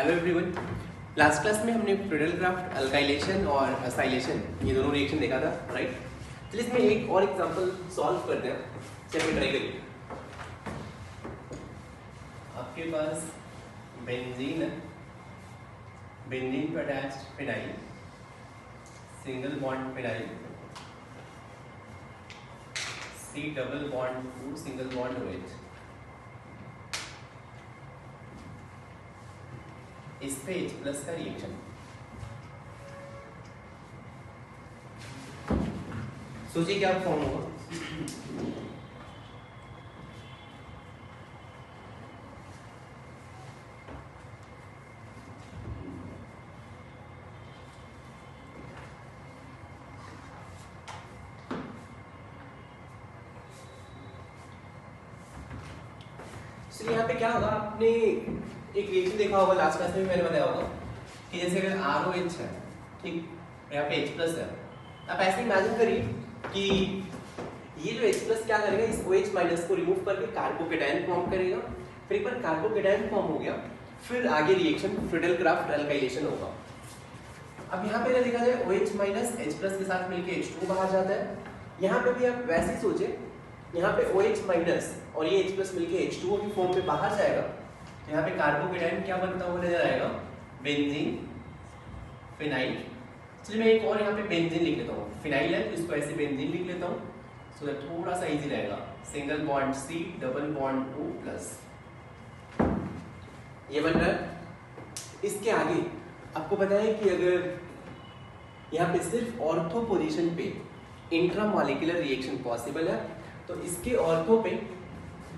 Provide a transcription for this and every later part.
Hello everyone. Last class में हमने Friedel-Crafts alkylation और असाइलेशन ये दोनों रिएक्शन देखा था, राइट। चलिए इसमें एक और एग्जांपल सॉल्व करते हैं। चलिए ट्राई करिए। आपके पास बेंजीन है, बेंजीन पर attached phenyl, single bond phenyl, C double bond to single bond OH। इस पे H प्लस का रिएक्शन। सोचिए क्या फॉर्म होगा। चलिए यहाँ पे क्या होगा, आपने एक रिएक्शन देखा होगा लास्ट क्लास में भी मैंने बताया होगा कि जैसे अगर ROH है, ठीक, यहाँ पे H प्लस है। आप ऐसे इमेजिन करिए कि ये जो H प्लस क्या करेगा, इस OH माइनस को रिमूव करके कार्बोकेटायन फॉर्म करेगा। फिर एक बार कार्बोकेटायन फॉर्म हो गया, फिर आगे रिएक्शन फ्रीडलक्राफ्ट अल्काइलेशन होगा। अब यहाँ पे देखा जाए OH माइनस H प्लस के साथ मिलके H2 बाहर जाता है। यहाँ पे भी आप वैसे ही सोचे, यहाँ पे OH माइनस और ये H प्लस मिलके H2O की फॉर्म में बाहर जाएगा। यहाँ पे कार्बोकेटायन क्या बनता हुआ नजर आएगा, बेंजीन फिनाइल। चलिए मैं एक और यहाँ पे बेंजीन लिख लेता हूँ, फिनाइल है तो इसको ऐसे बेंजीन लिख लेता हूँ, सो दैट थोड़ा सा इजी रहेगा। Single bond C double bond O plus, ये बन रहा है। इसके आगे आपको पता है कि अगर यहाँ पे सिर्फ ऑर्थो पोजीशन पे इंट्रामॉलिक्यूलर रिएक्शन पॉसिबल है, तो इसके ऑर्थो पे,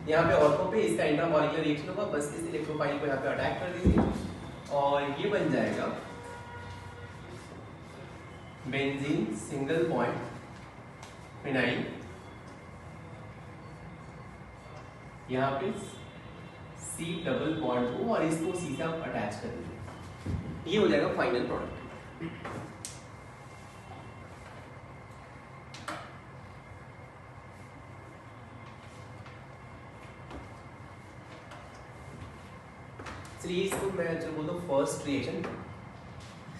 यहाँ पे ऑर्थो पे इसका इंट्रामॉलिक्यूलर रिएक्शन होगा। बस इस इलेक्ट्रोफाइल को यहाँ पे अटैक कर दीजिए और ये बन जाएगा बेंजीन सिंगल बॉन्ड फिनाइल, यहाँ पे C डबल बॉन्ड O और इसको C से आप अटैच कर दीजिए। ये हो जाएगा फाइनल प्रोडक्ट। चलिए इसको मैं जो बोलता हूँ फर्स्ट रिएक्शन।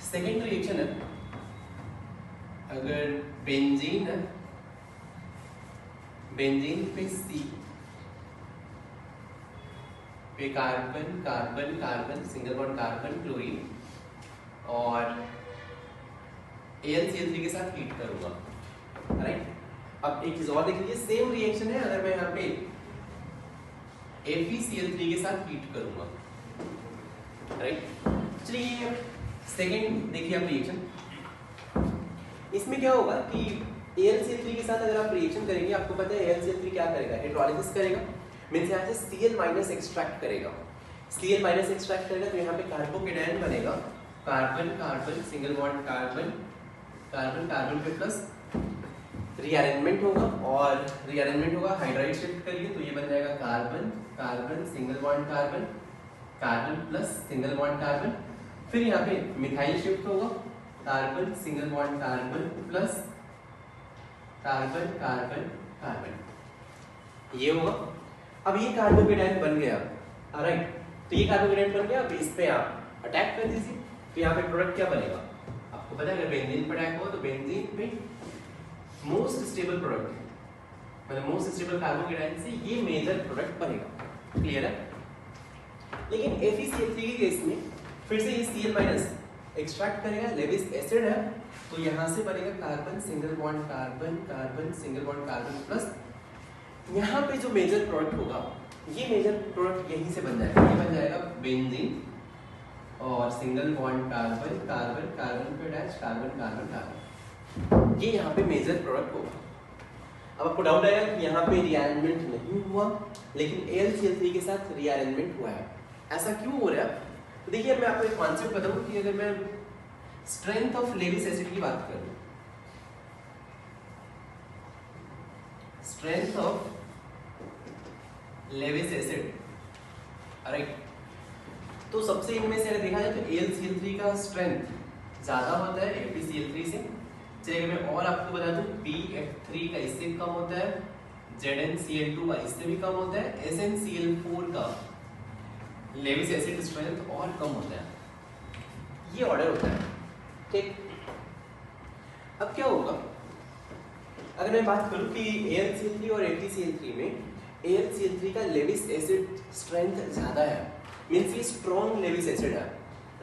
सेकेंड रिएक्शन है, अगर बेंजीन है, बेंजीन पे C पे carbon carbon carbon single bond carbon chlorine और AlCl3 के साथ हीट करूंगा, राइट। अब एक चीज और देख लीजिए, सेम रिएक्शन है अगर मैं यहाँ पे FeCl3 के साथ हीट करूंगा, राइट। चलिए सेकेंड देखिए आप रिएक्शन। इसमें क्या होगा कि AlCl3 के साथ अगर आप रिएक्शन करेंगे, आपको पता है AlCl3 क्या करेगा, हाइड्रोलाइसिस करेगा, मींस यहाँ से Cl- एक्सट्रैक्ट करेगा। Cl- एक्सट्रैक्ट करेगा तो यहाँ पे कार्बोकेटायन बनेगा, carbon carbon single bond carbon carbon carbon पे प्लस, रीअरेंजमेंट होगा और रीअरेंजमेंट होगा, हाइड्राइड शिफ्ट करिए तो ये बन जाएगा carbon carbon single bond carbon carbon plus single bond carbon. फिर यहाँ पे मिथाइल शिफ्ट होगा, carbon single bond carbon plus carbon carbon carbon, ये होगा। अब ये कार्बोकेटायन बन गया, राइट। तो ये कार्बोकेटायन बन गया, अब इस पे आप अटैक कर दीजिए तो यहाँ पे प्रोडक्ट क्या बनेगा, आपको पता है अगर बेंजीन पे अटैक हो तो बेंजीन पे मोस्ट स्टेबल प्रोडक्ट, मतलब मोस्ट स्टेबल कार्बोकेटायन से ये मेजर प्रोडक्ट बनेगा, क्लियर है। लेकिन FeCl3 के केस में फिर से ये Cl- एक्सट्रैक्ट करेगा, लेविस एसिड है तो यहाँ से बनेगा carbon single bond carbon carbon single bond carbon plus, यहाँ पे जो मेजर प्रोडक्ट होगा, ये मेजर प्रोडक्ट यहीं से बन जाएगा, ये बन जाएगा बेंजीन और single bond carbon carbon carbon पे अटैच कार्बन कार्बन कार्बन, ये यहाँ पे मेजर प्रोडक्ट होगा। अब आपको डाउट आएगा कि यहाँ पे रीअरेंजमेंट नहीं हुआ, लेकिन AlCl3 के साथ रीअरेंजमेंट हुआ है, ऐसा क्यों हो रहा है? तो देखिए मैं आपको एक कॉन्सेप्ट बताऊं कि अगर मैं स्ट्रेंथ ऑफ लेविस एसिड की बात करूं, strength of Lewis acid, right, तो सबसे इनमें से अगर देखा जाए तो AlCl3 का स्ट्रेंथ ज्यादा होता है FeCl3 से। चलिए मैं और आपको बता दूं, PF3 का इससे कम होता है, ZnCl2 का इससे भी कम होता है, SnCl4 का लेविस एसिड स्ट्रेंथ और कम होता है। ये ऑर्डर होता है, ठीक। अब क्या होगा, अगर मैं बात करूं कि AlCl3 और FeCl3 में AlCl3 का लेविस एसिड स्ट्रेंथ ज्यादा है, मींस ये स्ट्रॉन्ग लेविस एसिड है,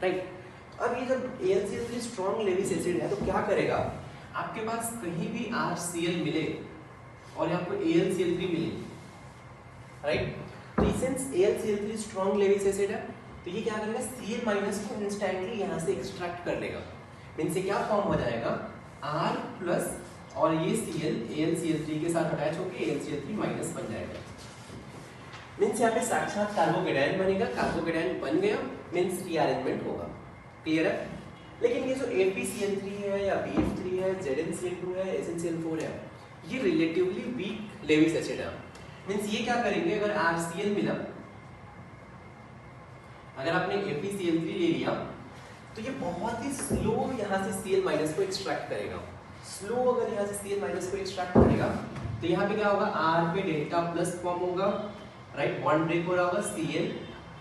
राइट। अब ये जब AlCl3 स्ट्रॉन्ग लेविस एसिड है तो क्या करेगा, आपके पास कहीं भी RCl मिले और आपको AlCl3 मिले, राइट। तो since AlCl3 strong Lewis acid है तो ये क्या करेगा, Cl- को इंस्टेंटली यहाँ से एक्सट्रैक्ट कर लेगा, मींस ये क्या फॉर्म हो जाएगा, R प्लस और ये Cl AlCl3 के साथ अटैच होकर AlCl3 माइनस बन जाएगा, मींस यहाँ पे साक्षात कार्बोकेटायन बनेगा, कार्बोकेटायन बन गया मींस रीअरेंजमेंट होगा, क्लियर है। लेकिन ये जो FeCl3 है या BF3 है, ZnCl2 है, SnCl4 है, ये रिलेटिवली वीक लेविस एसिड है, मींस ये क्या करेंगे, अगर RCl मिला, अगर आपने FeCl3 ले लिया तो ये बहुत ही स्लो यहाँ से Cl- को एक्सट्रैक्ट करेगा, स्लो अगर यहाँ से Cl- को एक्सट्रैक्ट करेगा तो यहाँ पे क्या होगा, R पे डेल्टा प्लस फॉर्म होगा, राइट, बॉन्ड ब्रेक हो रहा होगा Cl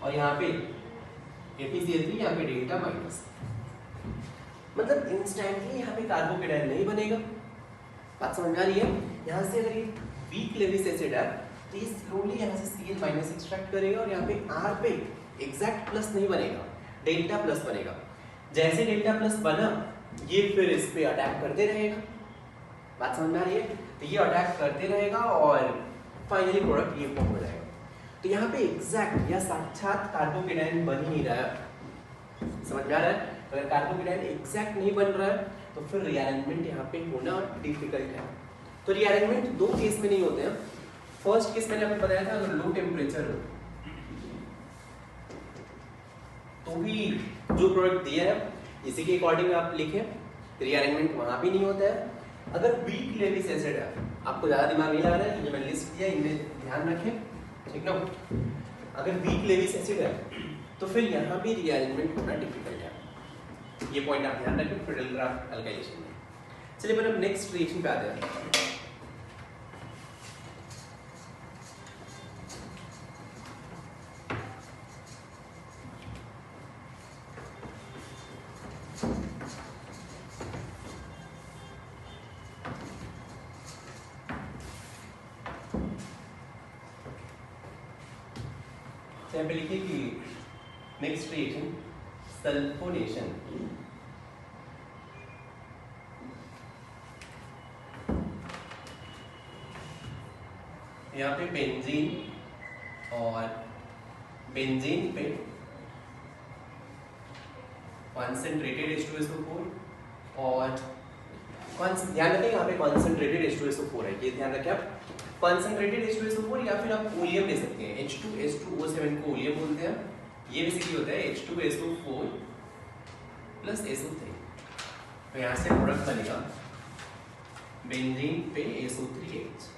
और यहाँ पे FeCl3, यहाँ पे डेल्टा माइनस, मतलब इंस्टेंटली यहाँ पे कार्बोकेटायन नहीं बनेगा, बात समझ में आ रही है। यहाँ से अगर ये वीक लेविस एसिड है तो ये स्लोली यहाँ से Cl- एक्सट्रैक्ट करेगा और यहाँ पे R पे एग्जैक्ट प्लस नहीं बनेगा, डेल्टा प्लस बनेगा, जैसे डेल्टा प्लस बना ये फिर इस पे अटैक करते रहेगा, बात समझ में आ रही है, तो ये अटैक करते रहेगा और फाइनली प्रोडक्ट ये फॉर्म हो जाएगा। तो यहाँ पे एग्जैक्ट या साक्षात कार्बोकेटायन बन ही नहीं रहा है, समझ में आ रहा है। अगर कार्बोकेटायन एग्जैक्ट नहीं बन रहा है तो फिर रीअरेंजमेंट यहाँ पे होना डिफिकल्ट है। तो रीअरेंजमेंट दो केस में नहीं होते हैं। फर्स्ट केस मैंने आपको बताया था, अगर लो टेम्परेचर हो तो भी जो प्रोडक्ट दिया है इसी के अकॉर्डिंग आप लिखें, रीअरेंजमेंट वहां भी नहीं होता है। अगर वीक लेविस एसिड है, आपको ज्यादा दिमाग नहीं लगा रहा है, ये मैंने लिस्ट दिया, इनमें ध्यान रखें, ठीक ना। अगर वीक लेविस एसिड है तो फिर यहाँ भी रीअरेंजमेंट होना डिफिकल्ट है, ये पॉइंट आप ध्यान रखें फिडेल ग्राफ एल्काइलेशन में। चलिए फिर अब नेक्स्ट रिएक्शन पे आते हैं। यहाँ पे लिखिए कि नेक्स्ट रिएक्शन सल्फोनेशन, यहाँ पे बेंजीन और बेंजीन पे कॉन्सेंट्रेटेड H2SO4 और ध्यान रखें यहाँ पे कॉन्सेंट्रेटेड H2SO4 है, ये ध्यान रखें आप, कॉन्सेंट्रेटेड H2SO4 या फिर आप ओलियम ले सकते हैं, H2S2O7 को ओलियम बोलते हैं। ये बेसिकली होता है H2SO4 प्लस SO3, तो यहाँ से प्रोडक्ट बनेगा बेंजीन पे SO3H।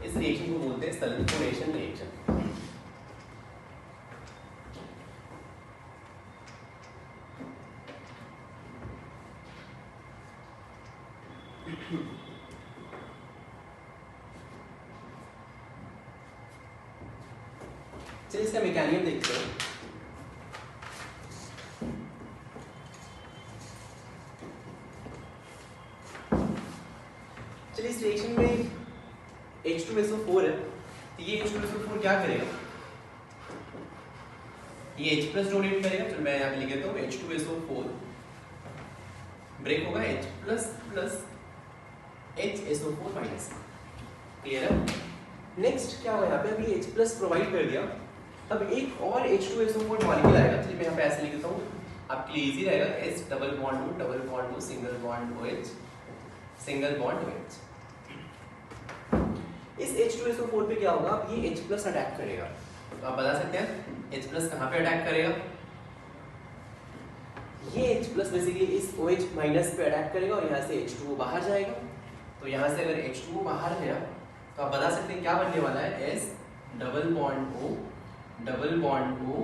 इस रिएक्शन को बोलते हैं सल्फोनेशन रिएक्शन। चलिए इसका मैकेनिज्म देखते हैं। चलिए इस रिएक्शन में H2SO4 है, तो ये H2SO4 क्या करेगा, ये H प्लस डोनेट करेगा, तो मैं यहाँ पे लिख देता हूँ H2SO4 ब्रेक होगा H plus plus HSO4 minus, clear है। नेक्स्ट क्या होगा, यहाँ पे अभी H प्लस प्रोवाइड कर दिया, अब एक और H2SO4 मॉलिक्यूल आएगा, चलिए मैं यहाँ पे ऐसे लिख देता हूँ, आपके लिए इजी रहेगा, S double bond O single bond OH single bond OH। इस H2SO4 पे क्या होगा, अब ये H प्लस अटैक करेगा, तो आप बता सकते हैं H प्लस कहाँ पे अटैक करेगा, ये H प्लस बेसिकली इस OH माइनस पे अटैक करेगा और यहाँ से H2O बाहर जाएगा। तो यहाँ से अगर H2O बाहर गया तो आप बता सकते हैं क्या बनने वाला है, S double bond O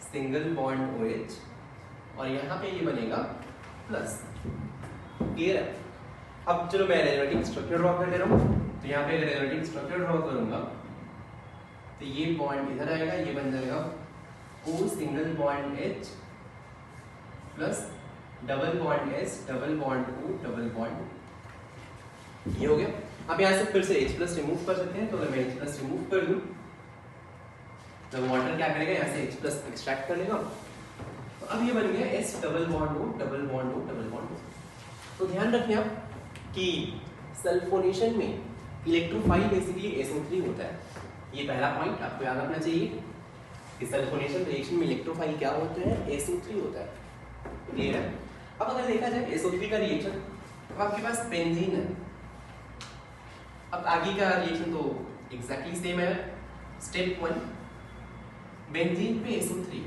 single bond OH और यहाँ पे ये बनेगा प्लस, क्लियर है। अब चलो मैं एरोमेटिक स्ट्रक्चर ड्रॉ कर दे रहा हूँ, तो यहाँ पे अगर एरोमेटिक स्ट्रक्चर ड्रॉ करूंगा तो ये बॉन्ड इधर आएगा, ये बन जाएगा O single bond H plus double bond S double bond O double bond, ये हो गया। अब यहाँ से फिर से H प्लस रिमूव कर सकते हैं, तो अगर मैं H प्लस रिमूव कर दूँ तो वाटर क्या करेगा, यहाँ से H प्लस एक्सट्रैक्ट कर लेगा। तो अब ये बन गया S double bond O double bond O double bond O। तो ध्यान रखें आप कि सल्फोनेशन में इलेक्ट्रोफाइल बेसिकली SO3 होता है। ये पहला पॉइंट आपको याद रखना चाहिए कि सल्फोनेशन रिएक्शन में इलेक्ट्रोफाइल क्या होता है, SO3 होता है। क्लियर है? अब अगर देखा जाए SO3 का रिएक्शन, अब आपके पास बेंजीन है। अब आगे का रिएक्शन तो एग्जैक्टली सेम है। स्टेप 1, बेंजीन पे SO3,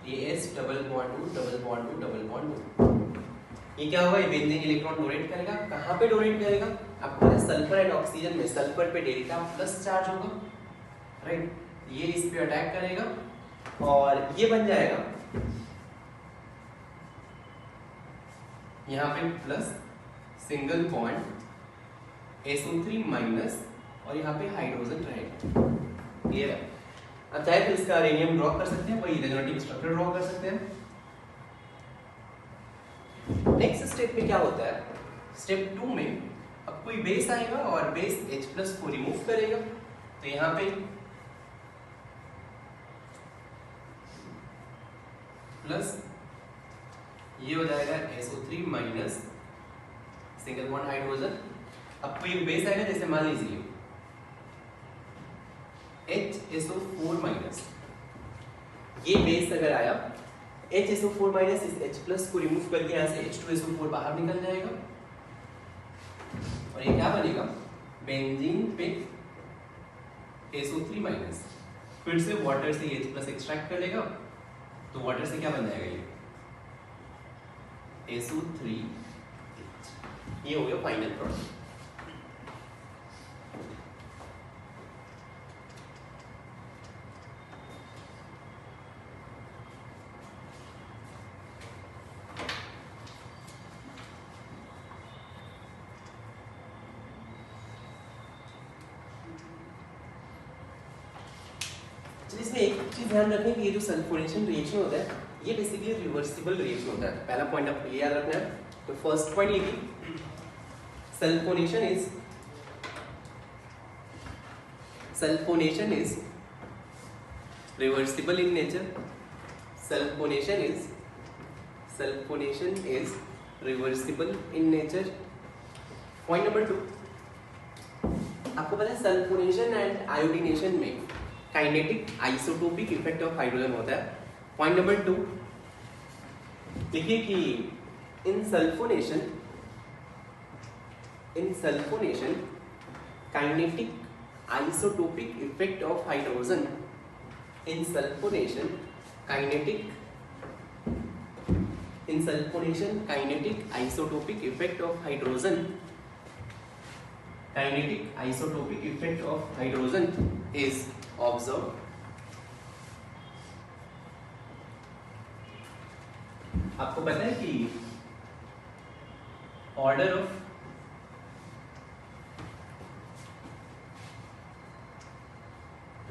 ये S double bond O double bond O double bond O, ये क्या होगा, ये बेंजीन इलेक्ट्रॉन डोनेट करेगा। कहाँ पे डोनेट करेगा, आपको पता है सल्फर एंड ऑक्सीजन में सल्फर पे डेल्टा प्लस चार्ज होगा, राइट। ये इस पे अटैक करेगा और ये बन जाएगा यहाँ पे plus single bond SO3 minus और यहाँ पे हाइड्रोजन रहेगा। क्लियर है? अब चाहे तो इसका रेडियम ड्रॉ कर सकते हैं, वही रेजोनेटिव स्ट्रक्चर ड्रॉ कर सकते हैं। नेक्स्ट स्टेप में क्या होता है, स्टेप 2 में अब कोई बेस आएगा और बेस H प्लस को रिमूव करेगा, तो यहाँ पे प्लस ये हो जाएगा SO3 minus single bond hydrogen. अब कोई बेस आएगा, जैसे मान लीजिए HSO4 माइनस, ये बेस अगर आया HSO4 माइनस, इस H प्लस को रिमूव करके यहाँ से H2SO4 बाहर निकल जाएगा और ये क्या बनेगा, बेंजीन पे SO3 माइनस, फिर से वाटर से H प्लस एक्सट्रैक्ट कर लेगा, तो वाटर से क्या बन जाएगा, ये SO3, ये हो गया फाइनल प्रोडक्ट। इसमें एक चीज ध्यान रखें कि ये जो सल्फोनेशन रिएक्शन होता है, ये बेसिकली रिवर्सिबल रिएक्शन होता है। पहला पॉइंट आपको ये याद रखना है। तो फर्स्ट पॉइंट ये कि sulphonation is reversible in nature. Sulphonation is reversible in nature. Point number 2, आपको पता है सल्फोनेशन एंड आयोडीनेशन में kinetic isotopic effect of hydrogen होता है। पॉइंट नंबर 2, देखिए कि in sulphonation kinetic isotopic effect of hydrogen, in sulphonation kinetic isotopic effect of hydrogen, kinetic isotopic effect of hydrogen is observed। आपको पता है कि order of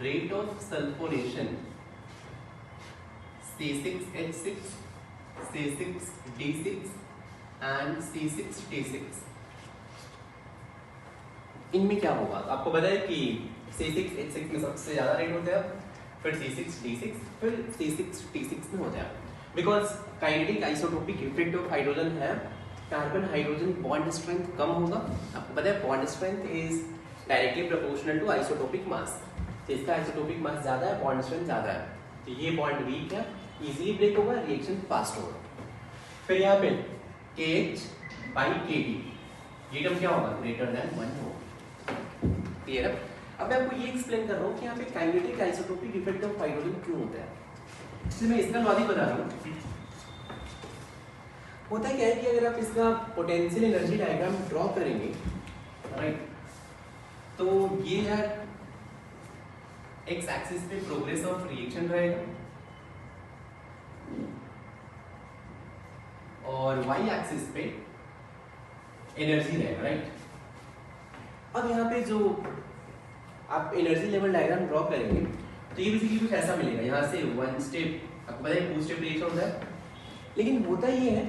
rate of sulphonation C6H6, C6D6 and C6T6, इनमें क्या होगा, आपको पता है कि C6H6 में सबसे ज्यादा रेट होता है, फिर C6D6, फिर C6T6 में होता है, because kinetic isotopic effect of hydrogen है, कार्बन हाइड्रोजन बॉन्ड स्ट्रेंथ कम होगा। आपको पता है bond strength is directly proportional to isotopic mass. तो इसका आइसोटोपिक मास ज्यादा है, बॉन्ड स्ट्रेंथ ज्यादा है, तो ये बॉन्ड वीक है, इजीली ब्रेक होगा, रिएक्शन फास्ट होगा। फिर यहाँ पे KH/KT, ये टर्म क्या होगा, ग्रेटर देन 1 होगा। क्लियर है? अब मैं आपको ये एक्सप्लेन कर रहा हूँ कि यहाँ पे kinetic isotopic effect of hydrogen क्यों होता है। इसलिए मैं इसका लॉजिक बता रहा हूँ। होता क्या है कि अगर आप इसका पोटेंशियल एनर्जी डायग्राम ड्रॉ करेंगे, राइट, तो ये है एक्स एक्सिस पे प्रोग्रेस ऑफ रिएक्शन रहेगा और वाई एक्सिस पे एनर्जी रहेगा, राइट। अब यहाँ पे जो आप एनर्जी लेवल डायग्राम ड्रॉ करेंगे तो ये बेसिकली कुछ ऐसा मिलेगा। यहाँ से 1 स्टेप आपको पता है 2 स्टेप रिएक्शन होता है, लेकिन होता ये है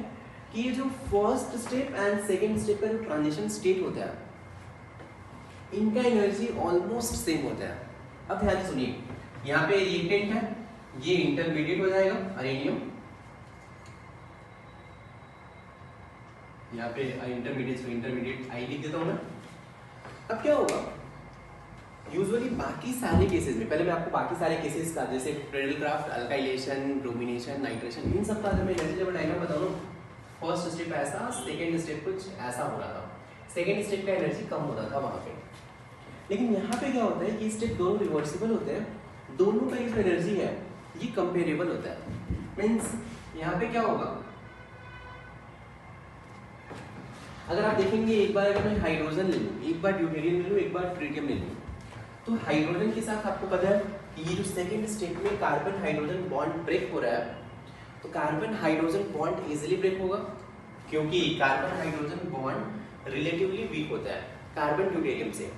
कि ये जो first step and second step का जो ट्रांजिशन स्टेट होता है, इनका एनर्जी ऑलमोस्ट सेम होता है। अब ध्यान से सुनिए, यहाँ पे रिएक्टेंट है, ये इंटरमीडिएट हो जाएगा अरेनियम, यहाँ पे इंटरमीडिएट आई लिख देता हूँ मैं। अब क्या होगा, यूजुअली बाकी सारे केसेस में, पहले मैं आपको बाकी सारे केसेस का, जैसे प्रेडलक्राफ्ट, अल्काइलेशन, ब्रोमिनेशन, नाइट्रेशन, इन सब का अगर मैं एनर्जी लेवल डायग्राम बताऊँ, फर्स्ट स्टेप ऐसा, सेकेंड स्टेप कुछ ऐसा हो रहा था, सेकेंड स्टेप का एनर्जी कम होता था वहाँ पे। लेकिन यहाँ पे क्या होता है कि स्टेप दोनों रिवर्सिबल होते हैं, दोनों का ये जो एनर्जी है ये कंपेरेबल होता है। मीन्स यहाँ पे क्या होगा, अगर आप देखेंगे एक बार अगर मैं हाइड्रोजन ले लूँ, एक बार ड्यूटेरियम ले लूँ, एक बार ट्रिटियम ले लूँ, तो हाइड्रोजन के साथ आपको पता है कि ये जो सेकेंड स्टेप में कार्बन हाइड्रोजन बॉन्ड ब्रेक हो रहा है, तो carbon hydrogen bond easily break होगा, क्योंकि carbon hydrogen bond relatively weak होता है कार्बन ड्यूटेरियम से।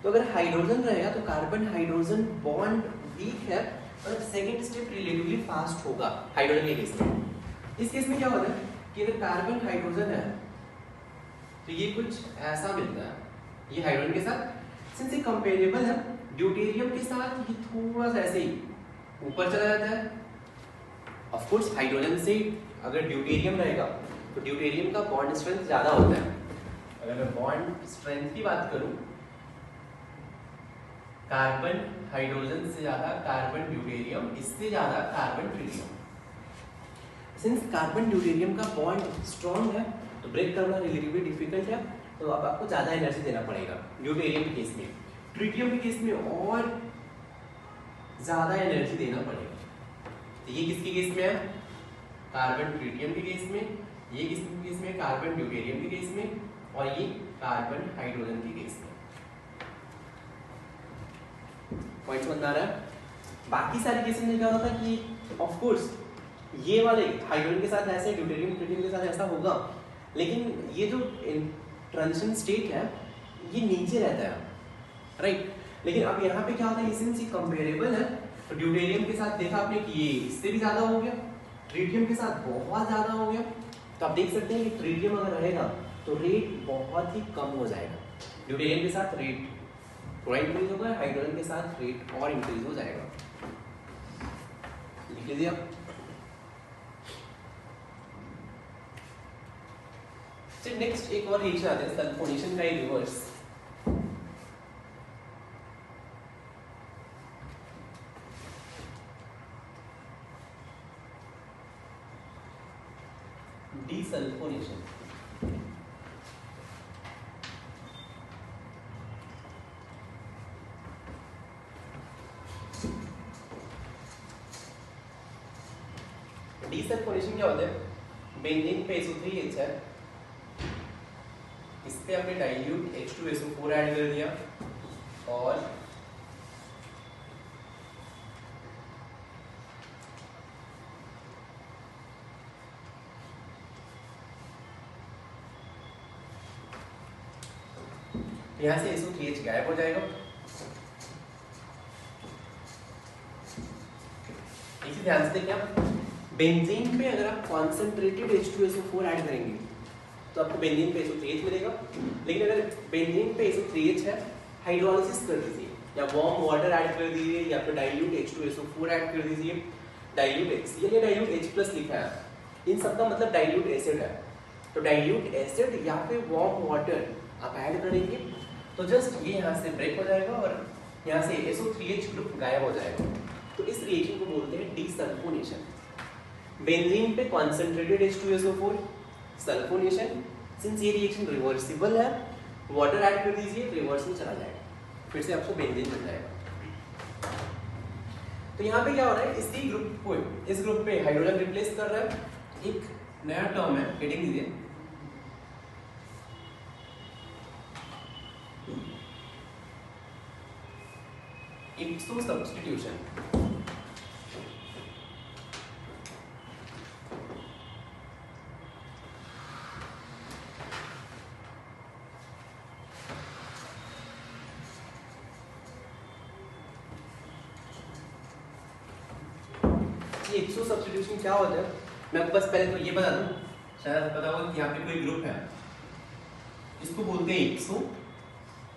तो अगर हाइड्रोजन रहेगा तो कार्बन हाइड्रोजन बॉन्ड वीक है और सेकेंड स्टेप रिलेटिवली फास्ट होगा हाइड्रोजन के केस में। इस केस में क्या होता है कि अगर कार्बन हाइड्रोजन है तो ये कुछ ऐसा मिलता है, ये हाइड्रोजन के साथ, सिंस ये कंपेरेबल है ड्यूटेरियम के साथ, ये थोड़ा सा ऐसे ही ऊपर चला जाता है। ऑफ कोर्स हाइड्रोजन से अगर ड्यूटेरियम रहेगा तो ड्यूटेरियम का बॉन्ड स्ट्रेंथ ज्यादा होता है। अगर मैं बॉन्ड स्ट्रेंथ की बात करूं, कार्बन हाइड्रोजन से ज्यादा कार्बन ड्यूटेरियम, इससे ज्यादा carbon tritium. Since carbon deuterium का बॉन्ड स्ट्रॉन्ग है तो ब्रेक करना रिलेटिवली डिफिकल्ट है, तो अब आपको ज्यादा एनर्जी देना पड़ेगा ड्यूटेरियम के केस में। ट्रिटियम के केस में और ज्यादा एनर्जी देना पड़ेगा। तो ये किसके केस में है, कार्बन ट्रिटियम के केस में, ये किसके केस में, कार्बन ड्यूटेरियम के केस में, और ये कार्बन हाइड्रोजन के केस में। पॉइंट समझ आ रहा है। बाकी सारे केसेस में क्या होता है कि ऑफ कोर्स ये वाले हाइड्रोजन के साथ ऐसे, ड्यूटेरियम ट्रिटियम के साथ ऐसा होगा, लेकिन ये जो ट्रांजिशन स्टेट है ये नीचे रहता है, राइट। लेकिन अब यहाँ पे क्या होता है, सिंस ये कंपेरेबल है तो ड्यूटेरियम के साथ देखा आपने कि ये इससे भी ज्यादा हो गया, ट्रिटियम के साथ बहुत ज्यादा हो गया। तो आप देख सकते हैं कि ट्रिटियम अगर रहेगा तो रेट बहुत ही कम हो जाएगा, ड्यूटेरियम के साथ रेट थोड़ा इंक्रीज होगा, हाइड्रोजन के साथ रेट और इंक्रीज हो जाएगा। लिख लीजिए आप। चलिए नेक्स्ट एक और रिएक्शन आते हैं, सल्फोनेशन का रिवर्स। डीसल्फोनेशन। डीसल्फोनेशन क्या होता है, बेंजीन पे SO3H है, इस पे हमने डाइल्यूट H2SO4 ऐड कर दिया और यहाँ से SO3H गायब हो जाएगा। इसी ध्यान से देखिए आप, बेंजीन पे अगर आप कॉन्सेंट्रेटेड H2SO4 ऐड करेंगे तो आपको बेंजीन पे SO3H मिलेगा, लेकिन अगर बेंजीन पे SO3H है, हाइड्रोलाइसिस कर दीजिए या वार्म वाटर ऐड कर दीजिए या फिर डाइल्यूट H2SO4 ऐड कर दीजिए, डाइल्यूट H, डाइल्यूट H+ लिखा है, इन सब का मतलब डाइल्यूट एसिड है, तो डाइल्यूट एसिड या फिर वार्म वाटर आप ऐड करेंगे तो जस्ट ये यहाँ से ब्रेक हो जाएगा और यहाँ से SO3H ग्रुप गायब हो जाएगा। तो इस रिएक्शन को बोलते हैं डीसल्फोनेशन। बेंजीन पे कॉन्सेंट्रेटेड H2SO4, सल्फोनेशन। सिंस ये रिएक्शन रिवर्सिबल है, वाटर ऐड कर दीजिए, रिवर्स में चला जाएगा, फिर से आपको बेंजीन मिल जाएगा। तो यहाँ पे क्या हो रहा है, इसी ग्रुप को, इस ग्रुप पे हाइड्रोजन रिप्लेस कर रहा है। एक नया टर्म है, हेडिंग दीजिए, ipso substitution। एक्चुअली इप्सो सब्स्टिट्यूशन क्या होता है मैं आपको बस पहले तो ये बता दूं, शायद पता होगा कि यहाँ पे कोई ग्रुप है, इसको बोलते हैं इप्सो,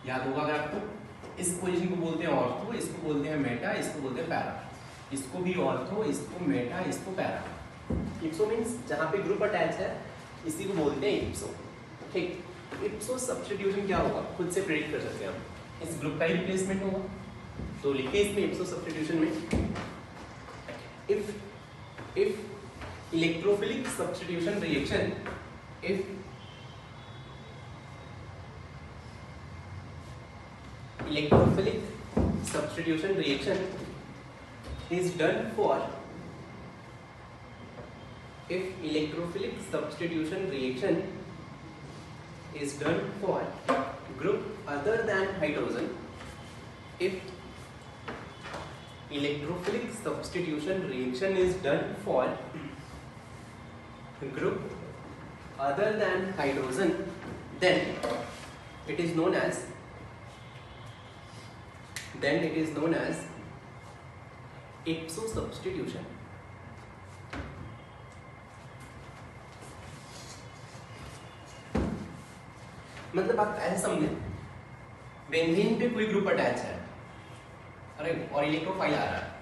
याद होगा अगर आपको। इस पोजीशन को बोलते हैं ऑर्थो, इसको बोलते हैं मेटा, इसको बोलते हैं पैरा। इसको भी ऑर्थो, इसको मेटा, इसको पैरा। इप्सो मींस जहाँ पे ग्रुप अटैच है इसी को बोलते हैं इप्सो। ठीक, इप्सो सब्स्टिट्यूशन क्या होगा खुद से प्रेडिक्ट कर सकते हैं हम, इस ग्रुप का ही रिप्लेसमेंट होगा। तो लिखिए इसमें इप्सो सब्स्टिट्यूशन में, if electrophilic substitution reaction, if electrophilic substitution reaction is done for, if electrophilic substitution reaction is done for group other than hydrogen, if electrophilic substitution reaction is done for group other than hydrogen, then it is known as ipso substitution. मतलब आप ऐसे समझे, benzene पे कोई group attach है और electrophile आ रहा है,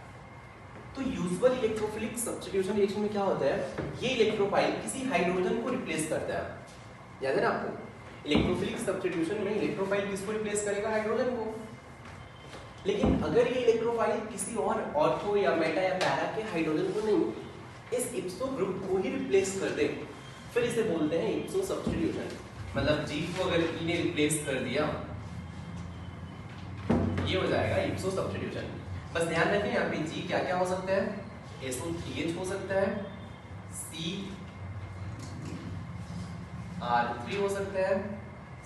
तो यूजुअल इलेक्ट्रोफिलिक सब्स्टिट्यूशन रिएक्शन में क्या होता है, ये इलेक्ट्रोफाइल किसी हाइड्रोजन को रिप्लेस करता है। याद है ना आपको, इलेक्ट्रोफिलिक सब्स्टिट्यूशन में इलेक्ट्रोफाइल किसको रिप्लेस करेगा, हाइड्रोजन को। लेकिन अगर ये इलेक्ट्रोफाइल किसी और ऑर्थो या मेटा या पैरा के हाइड्रोजन को नहीं, इस इप्सो ग्रुप को ही रिप्लेस कर दे, फिर इसे बोलते हैं इप्सो सब्स्टिट्यूशन। मतलब जी को अगर ई ने रिप्लेस कर दिया, ये हो जाएगा इप्सो सब्स्टिट्यूशन। बस ध्यान रखें यहाँ पे जी क्या क्या हो सकता है, SO3H हो सकता है, CR3 हो सकता है,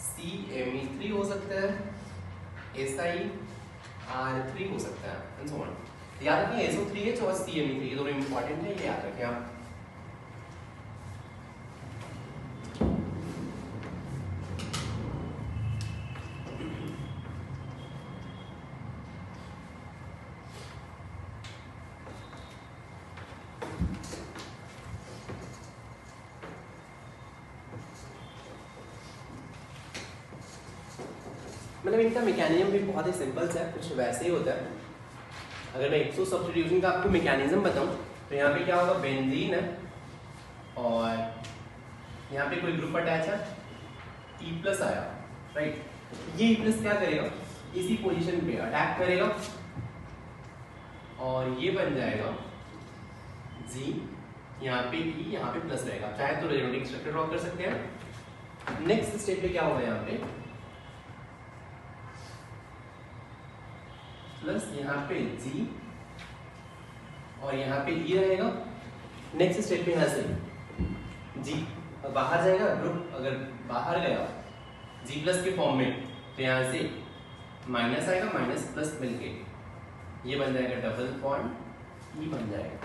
CMe3 हो सकता है, SiR3 हो सकता है, and so on। याद रखें SO3H और CMe3 ये दोनों इंपॉर्टेंट है, ये याद रखें आप। मतलब इनका मैकेनिज्म भी बहुत ही सिंपल सा है, कुछ वैसे ही होता है। अगर मैं इप्सो सब्स्टिट्यूशन का आपको मैकेनिज्म बताऊं तो यहाँ पे क्या होगा, बेंजीन है और यहाँ पे कोई ग्रुप अटैच है, E+ आया, राइट। ये E+ क्या करेगा, इसी पोजीशन पे अटैक करेगा और ये बन जाएगा G, यहाँ पे E, यहाँ पे प्लस रहेगा। चाहे तो रेजोनेटिंग स्ट्रक्चर ड्रॉ कर सकते हैं। नेक्स्ट स्टेप पे क्या होगा, यहाँ पे प्लस यहाँ पे G और यहाँ पे E रहेगा। नेक्स्ट स्टेप पे यहाँ से G बाहर जाएगा, ग्रुप अगर बाहर गया G+ के फॉर्म में तो यहाँ से माइनस आएगा, माइनस प्लस मिलके ये बन जाएगा डबल बॉन्ड, E बन जाएगा।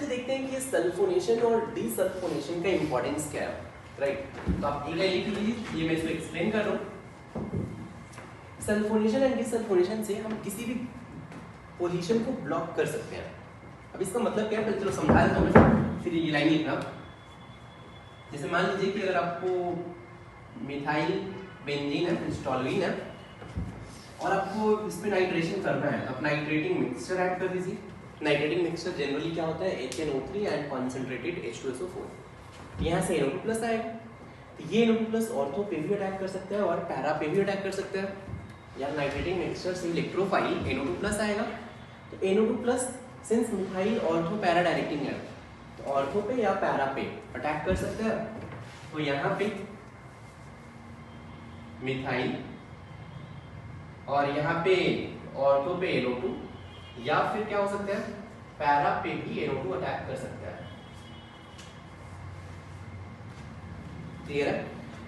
देखते हैं कि सल्फोनेशन और डीसल्फोनेशन का इंपॉर्टेंस क्या है, राइट। तो आप एक लाइन लिख लीजिए, ये मैं इसको एक्सप्लेन कर रहा हूँ। सल्फोनेशन एंड डीसल्फोनेशन से हम किसी भी पोजीशन को ब्लॉक कर सकते हैं। अब इसका मतलब क्या है, पहले चलो समझा देता हूँ मैं, फिर ये लाइन लिखना। जैसे मान लीजिए कि अगर आपको मिथाइल बेंजीन है, टॉलुइन है और आपको इसमें नाइट्रेशन करना है, आप नाइट्रेटिंग मिक्सचर ऐड कर दीजिए। नाइट्रेटिंग मिक्सचर जनरली क्या होता है, HNO3 एंड कॉन्सेंट्रेटेड H2SO4। यहाँ से NO2+ आएगा, तो ये NO2+ ऑर्थो पे भी अटैक कर सकता है और पैरा पे भी अटैक कर सकता है। यार नाइट्रेटिंग मिक्सचर से इलेक्ट्रोफाइल NO2+ आएगा, तो NO2+ since methyl ortho para directing है, तो ऑर्थो पे या पैरा पे अटैक कर सकता है। तो यहाँ पे मिथाइल और यहाँ पे ऑर्थो पे NO2, या फिर क्या हो सकता है, पैरा पे भी NO2 अटैक कर सकता है। क्लियर है।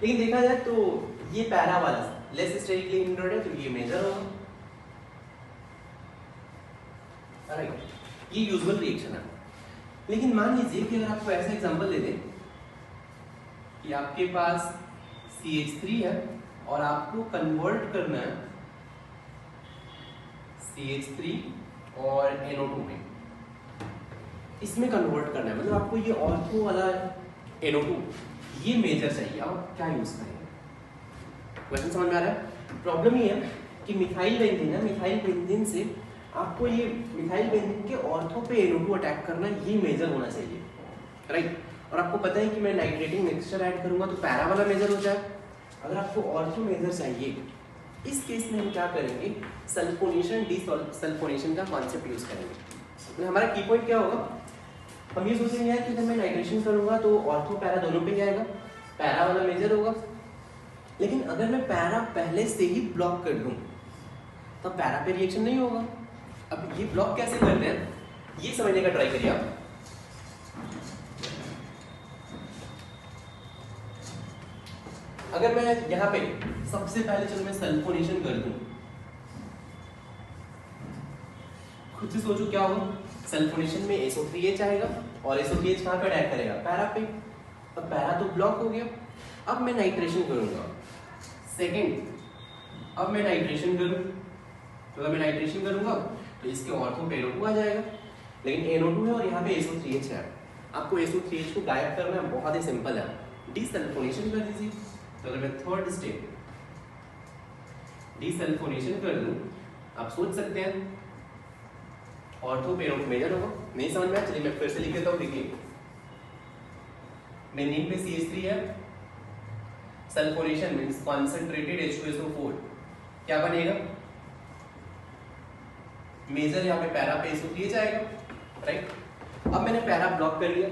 लेकिन देखा जाए तो ये पैरा वाला लेस स्टेरिकली हिंड्रेड है, तो ये मेजर होगा। ये यूजुअल रिएक्शन है। लेकिन मान लीजिए कि अगर आपको ऐसा एग्जांपल दे दें कि आपके पास CH3 है और आपको कन्वर्ट करना है CH3 और NO2 में, इसमें कन्वर्ट करना है, मतलब आपको ये ऑर्थो वाला NO2 ये मेजर चाहिए, आप क्या यूज करेंगे? क्वेश्चन समझ में आ रहा है? प्रॉब्लम ये है कि मिथाइल बेंजीन है, मिथाइल बेंजीन से आपको ये मिथाइल बेंजीन के ऑर्थो पे NO2 अटैक करना, ये मेजर होना चाहिए, राइट? और आपको पता है कि मैं नाइट्रेटिंग मिक्सचर ऐड करूंगा तो पैरा वाला मेजर हो जाए। अगर आपको ऑर्थो मेजर चाहिए, इस केस में हम क्या करेंगे? सल्फोनेशन डीसल्फोनेशन का कॉन्सेप्ट यूज करेंगे। तो हमारा की पॉइंट क्या होगा? हम ये सोचेंगे यार कि जब मैं नाइट्रेशन करूंगा तो ऑर्थो पैरा दोनों पे ही आएगा, पैरा वाला मेजर होगा। लेकिन अगर मैं पैरा पहले से ही ब्लॉक कर दूं तो पैरा पे रिएक्शन नहीं होगा। अब ये ब्लॉक कैसे करते हैं, ये समझने का ट्राई करिए आप। अगर मैं यहाँ पे सबसे पहले चलो मैं सल्फोनेशन कर दूं, खुद से सोचो क्या होगा? सल्फोनेशन में SO3H आएगा और SO3H कहाँ पे अटैक करेगा? पैरा पे। अब पैरा तो ब्लॉक हो गया। अब मैं नाइट्रेशन करूंगा, सेकंड, अब मैं नाइट्रेशन करूं तो अगर मैं नाइट्रेशन करूंगा तो इसके ऑर्थो पे NO2 आ जाएगा, लेकिन NO2 है और यहाँ पे SO3H है। आपको SO3H को गायब करना बहुत ही सिंपल है, डीसल्फोनेशन कर दीजिए। तो अगर मैं थर्ड स्टेप डीसल्फोनेशन कर दूं, आप सोच सकते हैं ऑर्थो पे NO2 मेजर होगा। नहीं समझ में? चलिए मैं फिर से लिख देता हूँ। देखिए बेंजीन पे CH3 है, सल्फोनेशन मींस कॉन्सेंट्रेटेड H2SO4, क्या बनेगा? मेजर यहाँ पे पैरा पे SO3H आएगा, राइट? अब मैंने पैरा ब्लॉक कर लिया।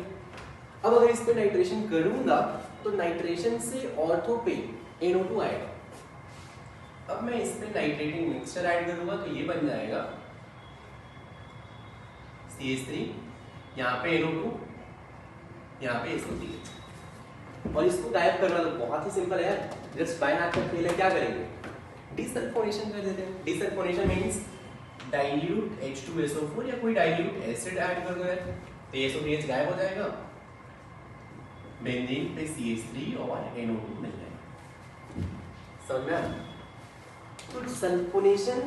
अब अगर इस पे नाइट्रेशन करूंगा तो नाइट्रेशन से ऑर्थो पे NO2 आएगा। अब मैं इस पे नाइट्रेटिंग मिक्सचर ऐड करूंगा तो ये बन जाएगा CH3, यहाँ पे NO2, यहाँ पे SO3H। और इसको गायब करना तो बहुत ही सिंपल है यार, जस्ट बाय हाथ का खेल है। क्या करेंगे? डीसल्फोनेशन कर देते हैं। डीसल्फोनेशन मींस डाइल्यूट H2SO4 या कोई डाइल्यूट एसिड ऐड कर दो यार, तो SO3H गायब हो जाएगा, बेंजीन पे CH3 और NO2 मिल जाएगा। समझ में आया? तो सल्फोनेशन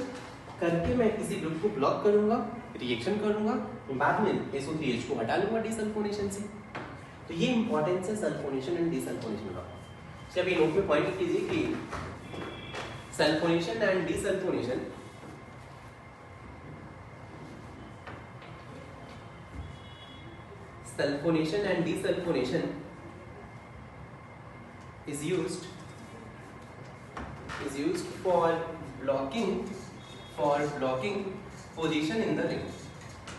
करके मैं किसी ग्रुप को ब्लॉक करूंगा, रिएक्शन करूंगा, बाद में SO3H को हटा लूंगा डीसल्फोनेशन से। तो ये इंपॉर्टेंस है सल्फोनेशन एंड डीसल्फोनेशन का। चलिए अभी नोट में पॉइंट कीजिए कि sulphonation and desulphonation is used for blocking position in the ring.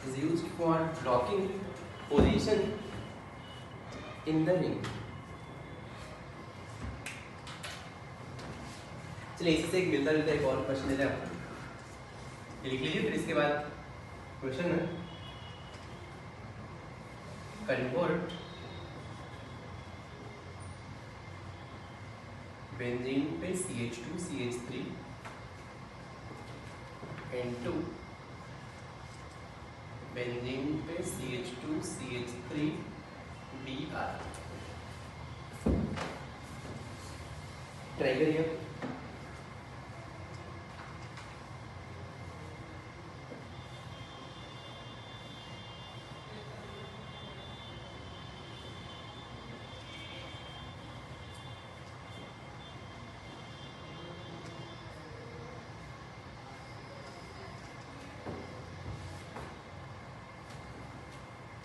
Is used for blocking position in the ring. चलिए इसी से एक मिलता जुलता एक और क्वेश्चन लेते हैं आपको, लिख लीजिए, फिर इसके बाद क्वेश्चन है कन्वर्ट बेंजीन पे CH2 CH3 into बेंजीन पे CH2 CH3 Br। ट्राई करिए।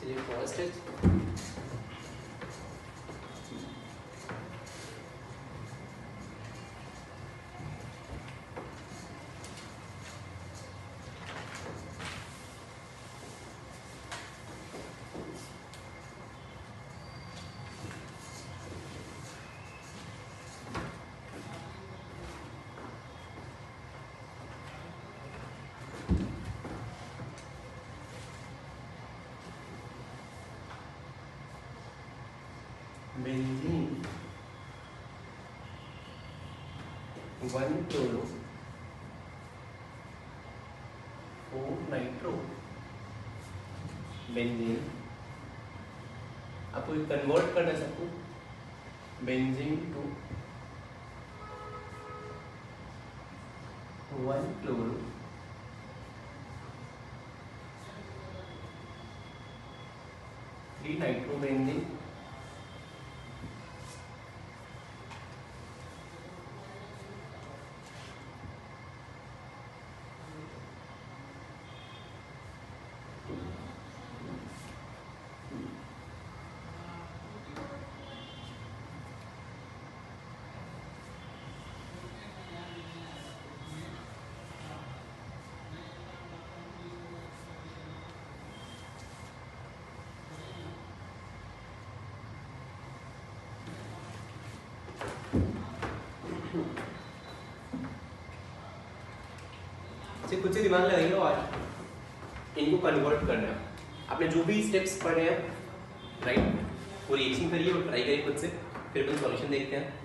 चलिए फर्स्ट है बेंजीन 1-chloro 4-nitro बेंजीन, आपको कन्वर्ट करना है सबको, बेंजीन टू 1 क्लोरो 3 नाइट्रोबेंजीन कुछ से दिमाग लगाइए और इनको कन्वर्ट करना है। आपने जो भी स्टेप्स पढ़े हैं राइट, वो रिएक्शन करिए और ट्राई करिए खुद से, फिर अपन सॉल्यूशन देखते हैं।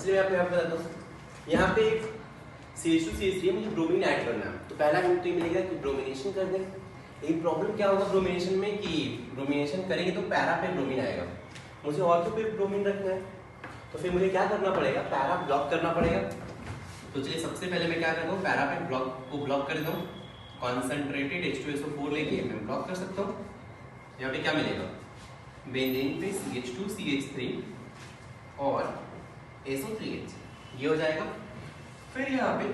इसलिए मैं आपको यहाँ पे बताता हूँ, यहाँ पे CH2CH3 है, मुझे ब्रोमीन ऐड करना है। तो पहला हिंट तो ये मिलेगा कि ब्रोमिनेशन कर दें। लेकिन प्रॉब्लम क्या होगा ब्रोमिनेशन में कि ब्रोमिनेशन करेंगे तो पैरा पे ब्रोमीन आएगा, मुझे ऑर्थो पे ब्रोमीन रखना है, तो फिर मुझे क्या करना पड़ेगा, पैरा ब्लॉक करना पड़ेगा। तो चलिए सबसे पहले मैं क्या करता हूँ, पैरा पे ब्लॉक कर देता हूँ, कॉन्सेंट्रेटेड H2SO4 लेके मैं ब्लॉक कर सकता हूँ। यहाँ पे क्या मिलेगा, बेंजीन पे CH2CH3 और SO3H, ये हो जाएगा। फिर यहाँ पे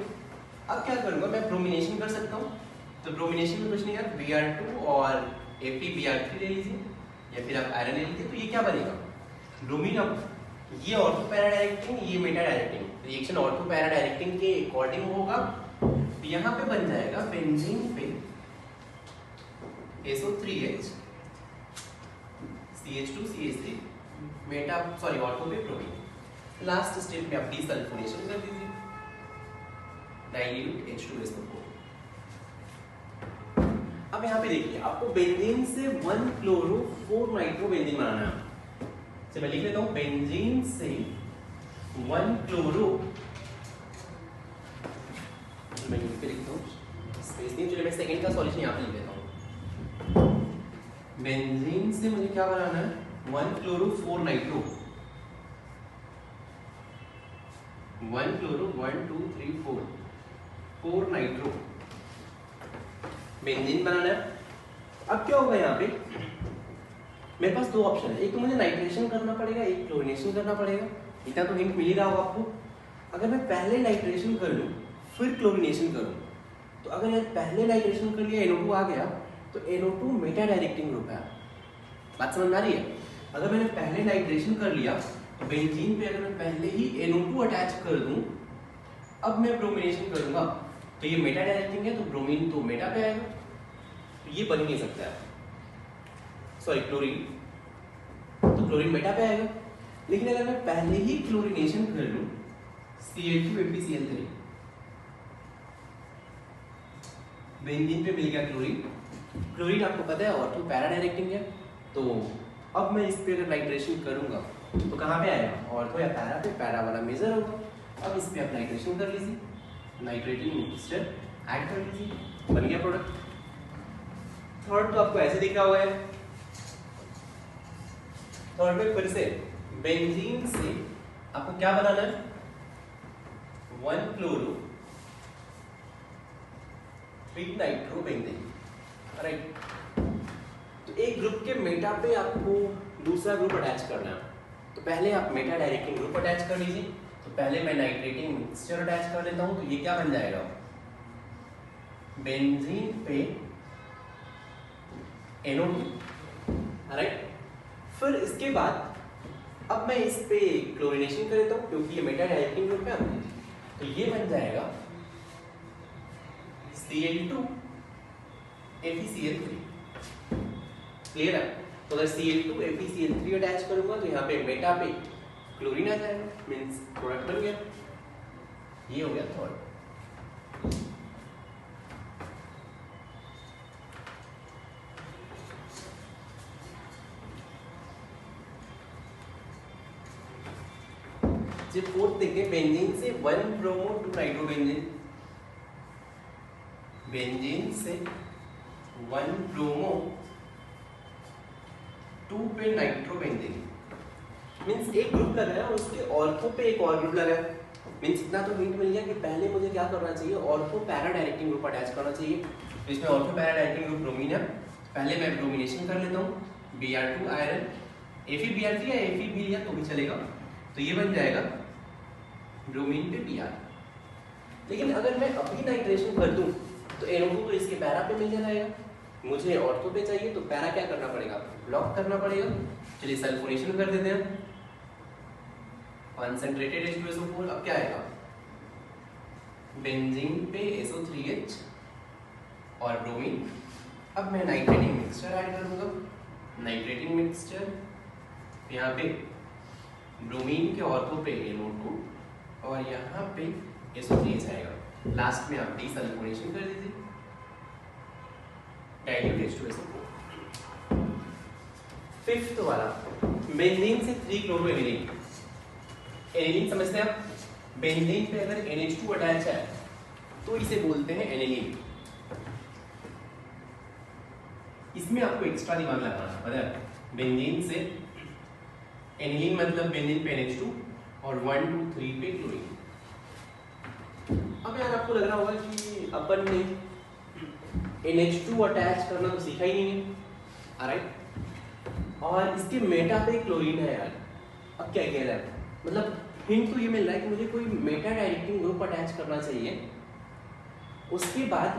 अब क्या करूँगा, मैं ब्रोमिनेशन कर सकता हूँ। तो ब्रोमिनेशन में कुछ नहीं यार, Br2 और FeBr3 ले लीजिए, या फिर आप आयरन ले लीजिए। तो ये क्या बनेगा, ब्रोमीन। अब ये ऑर्थो पैरा डायरेक्टिंग, ये Meta directing, reaction ortho para directing के अकॉर्डिंग होगा। तो यहाँ पे बन जाएगा बेंजीन पे SO3H CH2CH3 Meta sorry ortho पे ब्रोमीन। लास्ट स्टेप में आप डीसल्फोनेशन कर दीजिए, डाइल्यूट H2SO4। अब यहाँ पे देखिए आपको बेंजीन से 1 क्लोरो 4 नाइट्रो बेंजीन बनाना है। चलिए मैं लिख लेता हूँ, बेंजीन से 1 क्लोरो, मैं लिख के लिखता हूँ, स्पेस नहीं, चलिए मैं सेकंड का सॉल्यूशन यहाँ पे लिख देता हूँ। बेंजीन से मुझे क्या बनाना है, 1 chloro 4 nitro, 1 chloro 1 2 3 4 nitro benzene बनाना है। अब क्या होगा यहाँ पे, मेरे पास दो ऑप्शन है, एक तो मुझे नाइट्रेशन करना पड़ेगा, एक क्लोरीनेशन करना पड़ेगा। इतना तो हिंट मिल ही रहा होगा आपको। अगर मैं पहले नाइट्रेशन कर लूँ फिर क्लोरीनेशन करूँ, तो अगर यार पहले नाइट्रेशन कर लिया NO2 आ गया, तो NO2 मेटा डायरेक्टिंग ग्रुप है। बात समझ में आ रही है। अगर मैंने पहले नाइट्रेशन कर लिया तो बेंजीन पे अगर मैं पहले ही NO2 अटैच कर दूं, अब मैं ब्रोमिनेशन करूंगा तो ये मेटा डायरेक्टिंग है, तो ब्रोमीन तो मेटा पे आएगा, तो ये बन ही नहीं सकता है। सॉरी क्लोरीन, तो क्लोरीन मेटा पे आएगा। लेकिन अगर मैं पहले ही क्लोरीनेशन कर लूं Cl2FeCl3, बेंजीन पे मिल गया क्लोरीन। क्लोरीन आपको पता है ऑर्थो पैरा डायरेक्टिंग है, तो अब मैं इस पे अगर नाइट्रेशन करूंगा तो कहाँ पे आएगा, ऑर्थो या पैरा पे, पैरा वाला मेजर होगा। अब इस पे आप नाइट्रेशन कर लीजिए, नाइट्रेटिंग मिक्सचर ऐड कर दीजिए, बन गया प्रोडक्ट। थर्ड तो आपको ऐसे दिख रहा हुआ है। थर्ड में फिर से बेंजीन से आपको क्या बनाना है, 1 क्लोरो 3 नाइट्रो बेंजीन, राइट। तो एक ग्रुप के मेटा पे आपको दूसरा ग्रुप अटैच करना है, तो पहले आप मेटा डायरेक्टिंग ग्रुप अटैच कर लीजिए। तो पहले मैं नाइट्रेटिंग मिक्सचर अटैच कर लेता हूं, तो ये क्या बन जाएगा, बेंजीन पे NO2, राइट। फिर इसके बाद अब मैं इस पे क्लोरीनेशन कर देता हूं, क्योंकि ये मेटा डायरेक्टिंग ग्रुप है, तो ये बन जाएगा Cl2 FeCl3, क्लियर है। तो अगर Cl2 FeCl3 अटैच करूंगा तो यहाँ पे मेटा पे क्लोरीन आ जाएगा, मींस प्रोडक्ट बन गया। ये हो गया थर्ड। जो फोर्थ देखें, बेंजीन से 1 ब्रोमो 2 नाइट्रोबेंजीन, बेंजीन से 1 ब्रोमो 2 पे नाइट्रोबेंजीन, मींस एक ग्रुप लगा है और उसके ऑर्थो पे एक और ग्रुप लगा है। मींस इतना तो हिंट मिल गया कि पहले मुझे क्या करना चाहिए, ortho para directing group attach करना चाहिए। तो इसमें ortho para directing group bromine है, पहले मैं ब्रोमिनेशन कर लेता हूँ, Br2 आयरन, FeBr3 या Fe भी लिया तो भी चलेगा। तो ये बन जाएगा ब्रोमीन पे Br। लेकिन अगर मैं अभी नाइट्रेशन कर दूं तो NO2 तो इसके पैरा पे मिल जाएगा, मुझे ऑर्थो पे चाहिए तो पैरा क्या करना पड़ेगा, ब्लॉक करना पड़ेगा। चलिए सल्फोनेशन कर देते हैं, कॉन्सेंट्रेटेड H2SO4। अब क्या आएगा, बेंजीन पे SO3H और ब्रोमीन। अब मैं नाइट्रेटिंग मिक्सचर ऐड करूंगा, नाइट्रेटिंग मिक्सचर यहाँ पे ब्रोमीन के ऑर्थो पे NO2 और यहाँ पे SO3H आएगा। लास्ट में आप डीसल्फोनेशन कर दीजिए, डाइल्यूट H2SO4। फिफ्थ वाला, बेंजीन से 3 क्लोरो एनिलीन। एनिलीन समझते हैं आप, बेंजीन पे अगर NH2 अटैच है तो इसे बोलते हैं एनिलीन। इसमें आपको एक्स्ट्रा दिमाग लगाना है, पता है। बेंजीन से एनिलीन मतलब बेंजीन पे NH2 और 1 2 3 पे क्लोरीन। अब यार आपको लग रहा होगा कि अपन ने NH2 अटैच करना तो सीखा ही नहीं है, राइट। और इसके मेटा पे क्लोरीन है यार। अब क्या कह रहा है, मतलब हिंट तो ये मिल रहा है कि मुझे कोई मेटा डायरेक्टिंग ग्रुप अटैच करना चाहिए, उसके बाद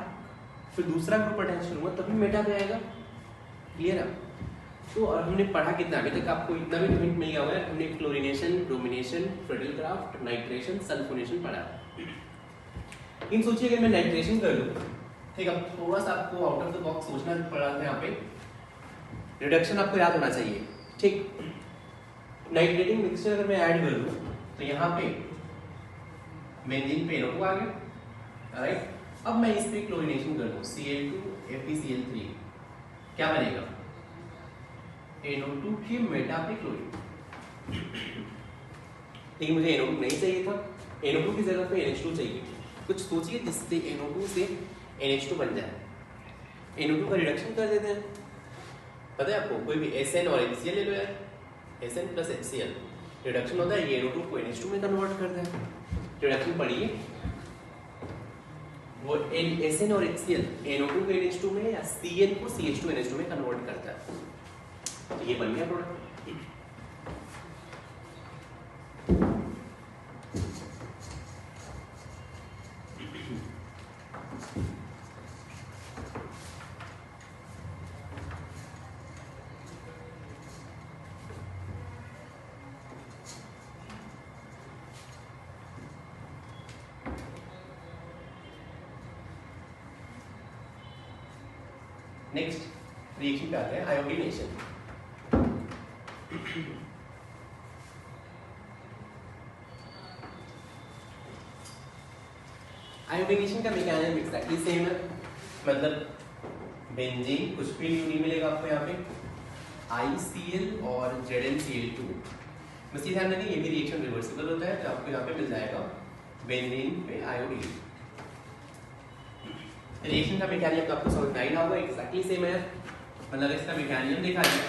फिर दूसरा ग्रुप अटैच करूंगा तभी मेटा पे आएगा, क्लियर है। तो और हमने पढ़ा कितना अभी तक, आपको इतना भी तो हिंट मिल गया होगा। हमने क्लोरीनेशन, ब्रोमिनेशन, फ्रेडलक्राफ्ट, नाइट्रेशन, सल्फोनेशन पढ़ा। इन सोचिए अगर मैं नाइट्रेशन कर लूं, ठीक है, थोड़ा सा आपको आउट ऑफ द बॉक्स सोचना पड़ा था। यहाँ पे रिडक्शन आपको याद होना चाहिए, ठीक। नाइट्रेटिंग मिक्सचर अगर मैं ऐड कर लूं तो यहाँ पे बेंजीन पे NO2 आ गया, राइट। अब मैं इस पे क्लोरीनेशन कर दूं, Cl2 FeCl3, क्या बनेगा, NO2 के मेटा पे क्लोरीन। लेकिन मुझे NO2 नहीं चाहिए था, NO2 की जगह पे NH2 चाहिए। कुछ सोचिए जिससे NO2 से NH2 बन जाए। NO2 का रिडक्शन कर देते हैं, पता है आपको, कोई भी SN और HCl ले लो यार, SN प्लस HCl रिडक्शन होता है, ये NO2 को NH2 में कन्वर्ट करता है। रिडक्शन पढ़िए, वो SN और HCl NO2 को NH2 में या Cl को CH2 NH2 में कन्वर्ट करता है। तो ये बन गया प्रोडक्ट। नेक्स्ट रिएक्शन पे आते हैं, आयोडीनेशन। आयोडीनेशन का मैकेनिज्म एक्जैक्टली सेम है, मतलब बेंजीन, कुछ भी नहीं मिलेगा आपको यहाँ पे, ICl और ZnCl2। बस ये ध्यान रखिए, ये भी रिएक्शन रिवर्सिबल होता है, तो आपको यहाँ पे मिल जाएगा बेंजीन पे आयोडीन, रिएक्शन का मैकेनिज्म तो आपको समझ में आई ना होगा, एग्जैक्टली सेम है, मतलब इसका मैकेनिज्म देखा जाए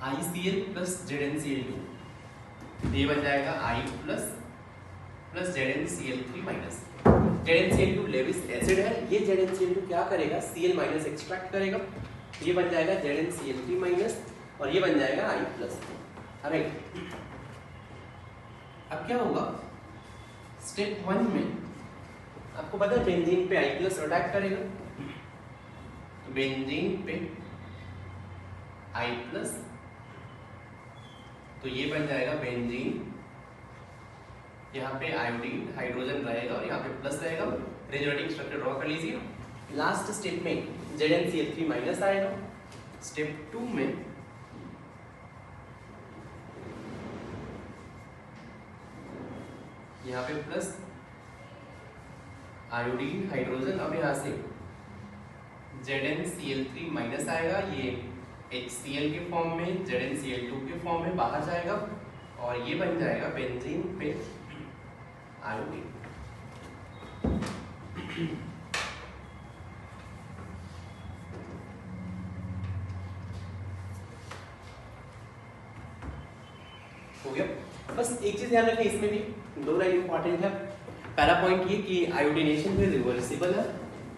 ICl प्लस ZnCl2, ये बन जाएगा I plus ZnCl3 minus. ZnCl2 Lewis acid है, ये ZnCl2 क्या करेगा, Cl माइनस एक्सट्रैक्ट करेगा, ये बन जाएगा ZnCl3 माइनस और ये बन जाएगा I प्लस। राइट, अब क्या होगा, स्टेप 1 में आपको पता है बेंजीन पे I प्लस अटैक करेगा, तो बेंजीन पे I प्लस, तो ये बन जाएगा बेंजीन, यहाँ पे आयोडीन हाइड्रोजन रहेगा और यहाँ पे प्लस रहेगा, रिजल्टिंग स्ट्रक्चर ड्रॉ कर लीजिए। लास्ट स्टेप में ZnCl3 माइनस आएगा, स्टेप 2 में यहाँ पे प्लस आयोडीन हाइड्रोजन, अब यहाँ से ZnCl3 माइनस आएगा, ये HCl के फॉर्म में, ZnCl2 के फॉर्म में बाहर जाएगा और ये बन जाएगा बेंजीन पे आयोडीन। हो गया, बस एक चीज ध्यान रखें, इसमें भी 2 लाइन इंपॉर्टेंट है। पहला पॉइंट ये कि आयोडीनेशन भी रिवर्सिबल है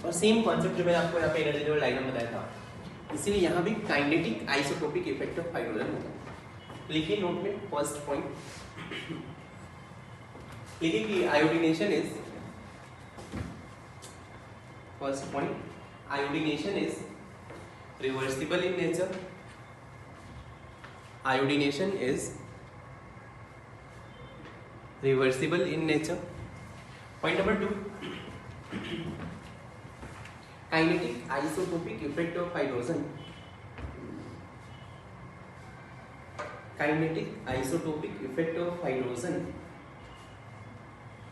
और सेम कॉन्सेप्ट जो मैंने आपको यहाँ पे एनर्जी लेवल डायग्राम बताया था, इसीलिए यहाँ भी kinetic isotopic effect of hydrogen होगा। लिखिए नोट में फर्स्ट पॉइंट, लिखिए कि iodination is, first point, iodination is reversible in nature, iodination is reversible in nature. Point number 2, kinetic isotopic effect of hydrogen, kinetic isotopic effect of hydrogen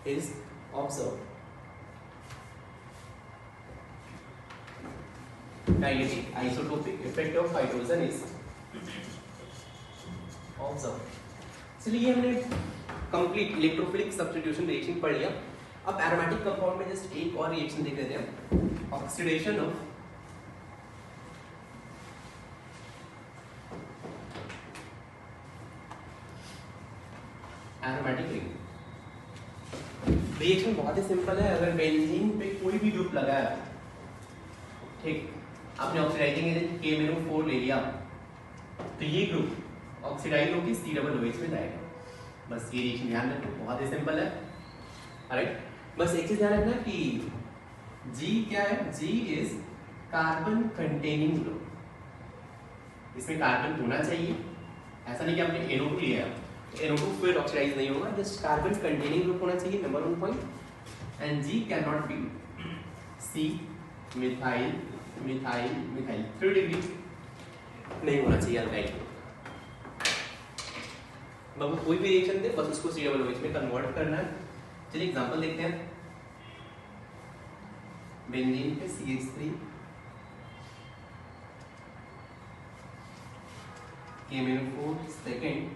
is observed. Kinetic isotopic effect of hydrogen is observed. इसलिए हमने complete electrophilic substitution reaction पढ़ लिया। अब aromatic compound में just एक और reaction देख लेते हैं, oxidation of aromatic ring. Reaction बहुत ही सिंपल है, अगर बेंजीन पे कोई भी ग्रुप लगाया, ठीक, आपने ऑक्सीडाइजिंग एजेंट KMnO4 ले लिया, तो ये ग्रुप ऑक्सीडाइज होकर COOH में जाएगा। बस ये रिएक्शन ध्यान रखो, बहुत ही सिंपल है। राइट, बस एक चीज ध्यान रखना कि G क्या है, G is carbon containing group. इसमें कार्बन होना चाहिए, ऐसा नहीं कि आपने NO2 लिया, NO2 फिर ऑक्सीडाइज नहीं होगा, जस्ट कार्बन कंटेनिंग ग्रुप होना चाहिए, number 1 point. And G can not be C methyl methyl methyl 3 degree नहीं होना चाहिए अल्काइल। बाबू कोई भी रिएक्शन दे, बस उसको COOH में कन्वर्ट करना है। चलिए एग्जांपल देखते हैं, बेंजीन पे CH3, KMnO4 second,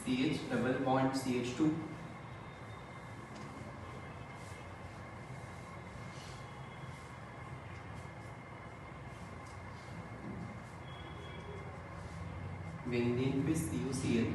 CH double bond CH2, benzene पे CuCl,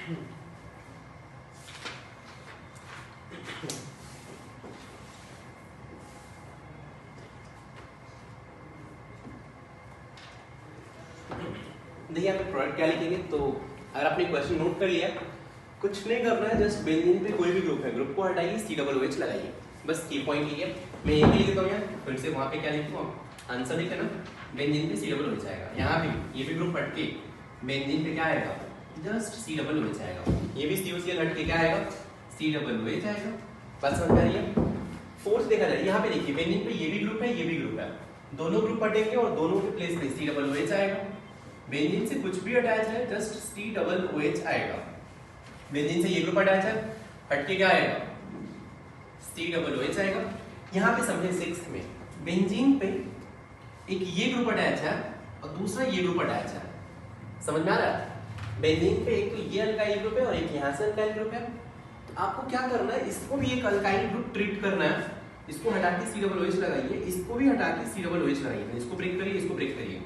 देखिए यहाँ पे प्रोडक्ट क्या लिखेंगे, तो अगर आपने क्वेश्चन नोट कर लिया, कुछ नहीं करना है, जस्ट बेंजीन पे कोई भी ग्रुप है, ग्रुप को हटाइए, COOH लगाइए, बस की पॉइंट ये है। मैं ये भी लिख देता हूँ यहाँ, फिर से वहाँ पे क्या लिखूँ, आंसर लिखे ना, बेंजीन पे COOH आएगा। यहाँ भी ये भी ग्रुप हट के बेंजीन पे क्या आएगा, जस्ट COOH आएगा। ये भी COCl हट के क्या आएगा, COOH आएगा। बात समझ में आ रही है? फोर्स देखा जाए, यहाँ पे देखिए बेंजीन पे ये भी ग्रुप है, ये भी ग्रुप है, दोनों ग्रुप हटेंगे और दोनों के प्लेस पे COOH आएगा। बेंजीन से कुछ भी अटैच है, जस्ट COOH आएगा। बेंजीन से ये ग्रुप अटैच है, हटके क्या आएगा, COOH आएगा। यहाँ पे समझे 6 में बेंजीन पे एक ये ग्रुप अटैच है और दूसरा ये ग्रुप अटैच है, समझ में आ रहा है? बेंजीन पे एक तो ये अल्काइल ग्रुप है और एक यहाँ से अल्काइल ग्रुप है, तो आपको क्या करना है, इसको भी एक अल्काइल ग्रुप ट्रीट करना है, इसको हटा के COOH लगाइए, इसको भी हटा के COOH लगाइए, इसको ब्रेक करिए, इसको ब्रेक करिए,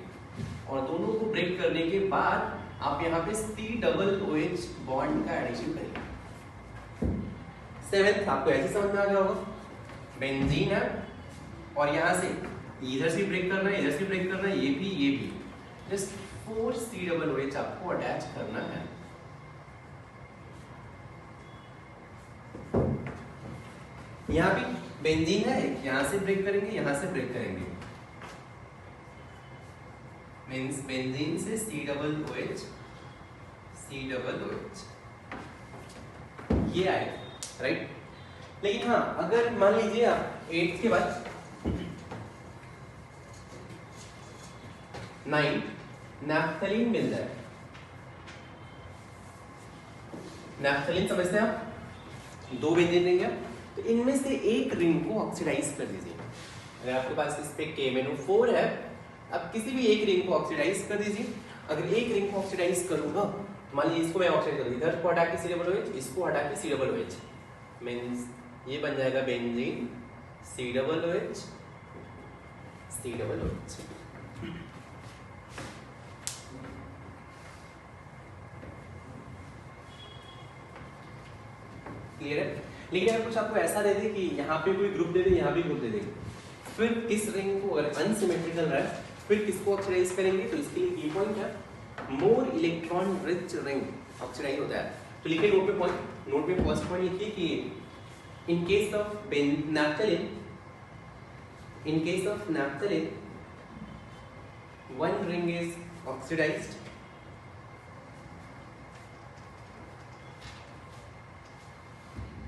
और दोनों को ब्रेक करने के बाद आप यहाँ पे COOH बॉन्ड का एडिशन करिए। 7th आपको ऐसे समझ में आ गया होगा, बेंजीन है और यहाँ से इधर से ब्रेक करना है, इधर से ब्रेक करना है, ये भी जस्ट 4 COOH आपको अटैच करना है। यहाँ भी बेंजीन है, यहाँ से ब्रेक करेंगे, यहाँ से ब्रेक करेंगे, मीन्स बेंजीन से COOH ये आएगा, राइट? लेकिन हाँ, अगर मान लीजिए आप 8 के बाद 9 नैफ्थलीन मिल जाए, नैफ्थलीन समझते हैं आप, 2 बेंजीन रिंग है, तो इनमें से एक रिंग को ऑक्सीडाइज कर दीजिए। अगर आपके पास इस पे KMnO4 है, अब किसी भी एक रिंग को ऑक्सीडाइज कर दीजिए। अगर एक रिंग को ऑक्सीडाइज करूंगा, मान लीजिए इसको मैं ऑक्सीडाइज कर दूं, इधर को हटा के COOH, इसको हटा के COOH, मींस ये बन जाएगा बेंजीन COOH। क्लियर है? लेकिन अगर कुछ आपको ऐसा दे दे कि यहाँ पे कोई ग्रुप दे दे, यहाँ भी ग्रुप दे दे, फिर किस रिंग को, अगर अनसिमेट्रिकल रहा है, फिर किसको ऑक्सीडाइज करेंगे, तो इसके लिए की पॉइंट है, more electron rich ring oxidise होता है। तो लिखिए नोट पे पॉइंट, नोट में फर्स्ट पॉइंट लिखिए कि in case of naphthalene one ring is oxidized,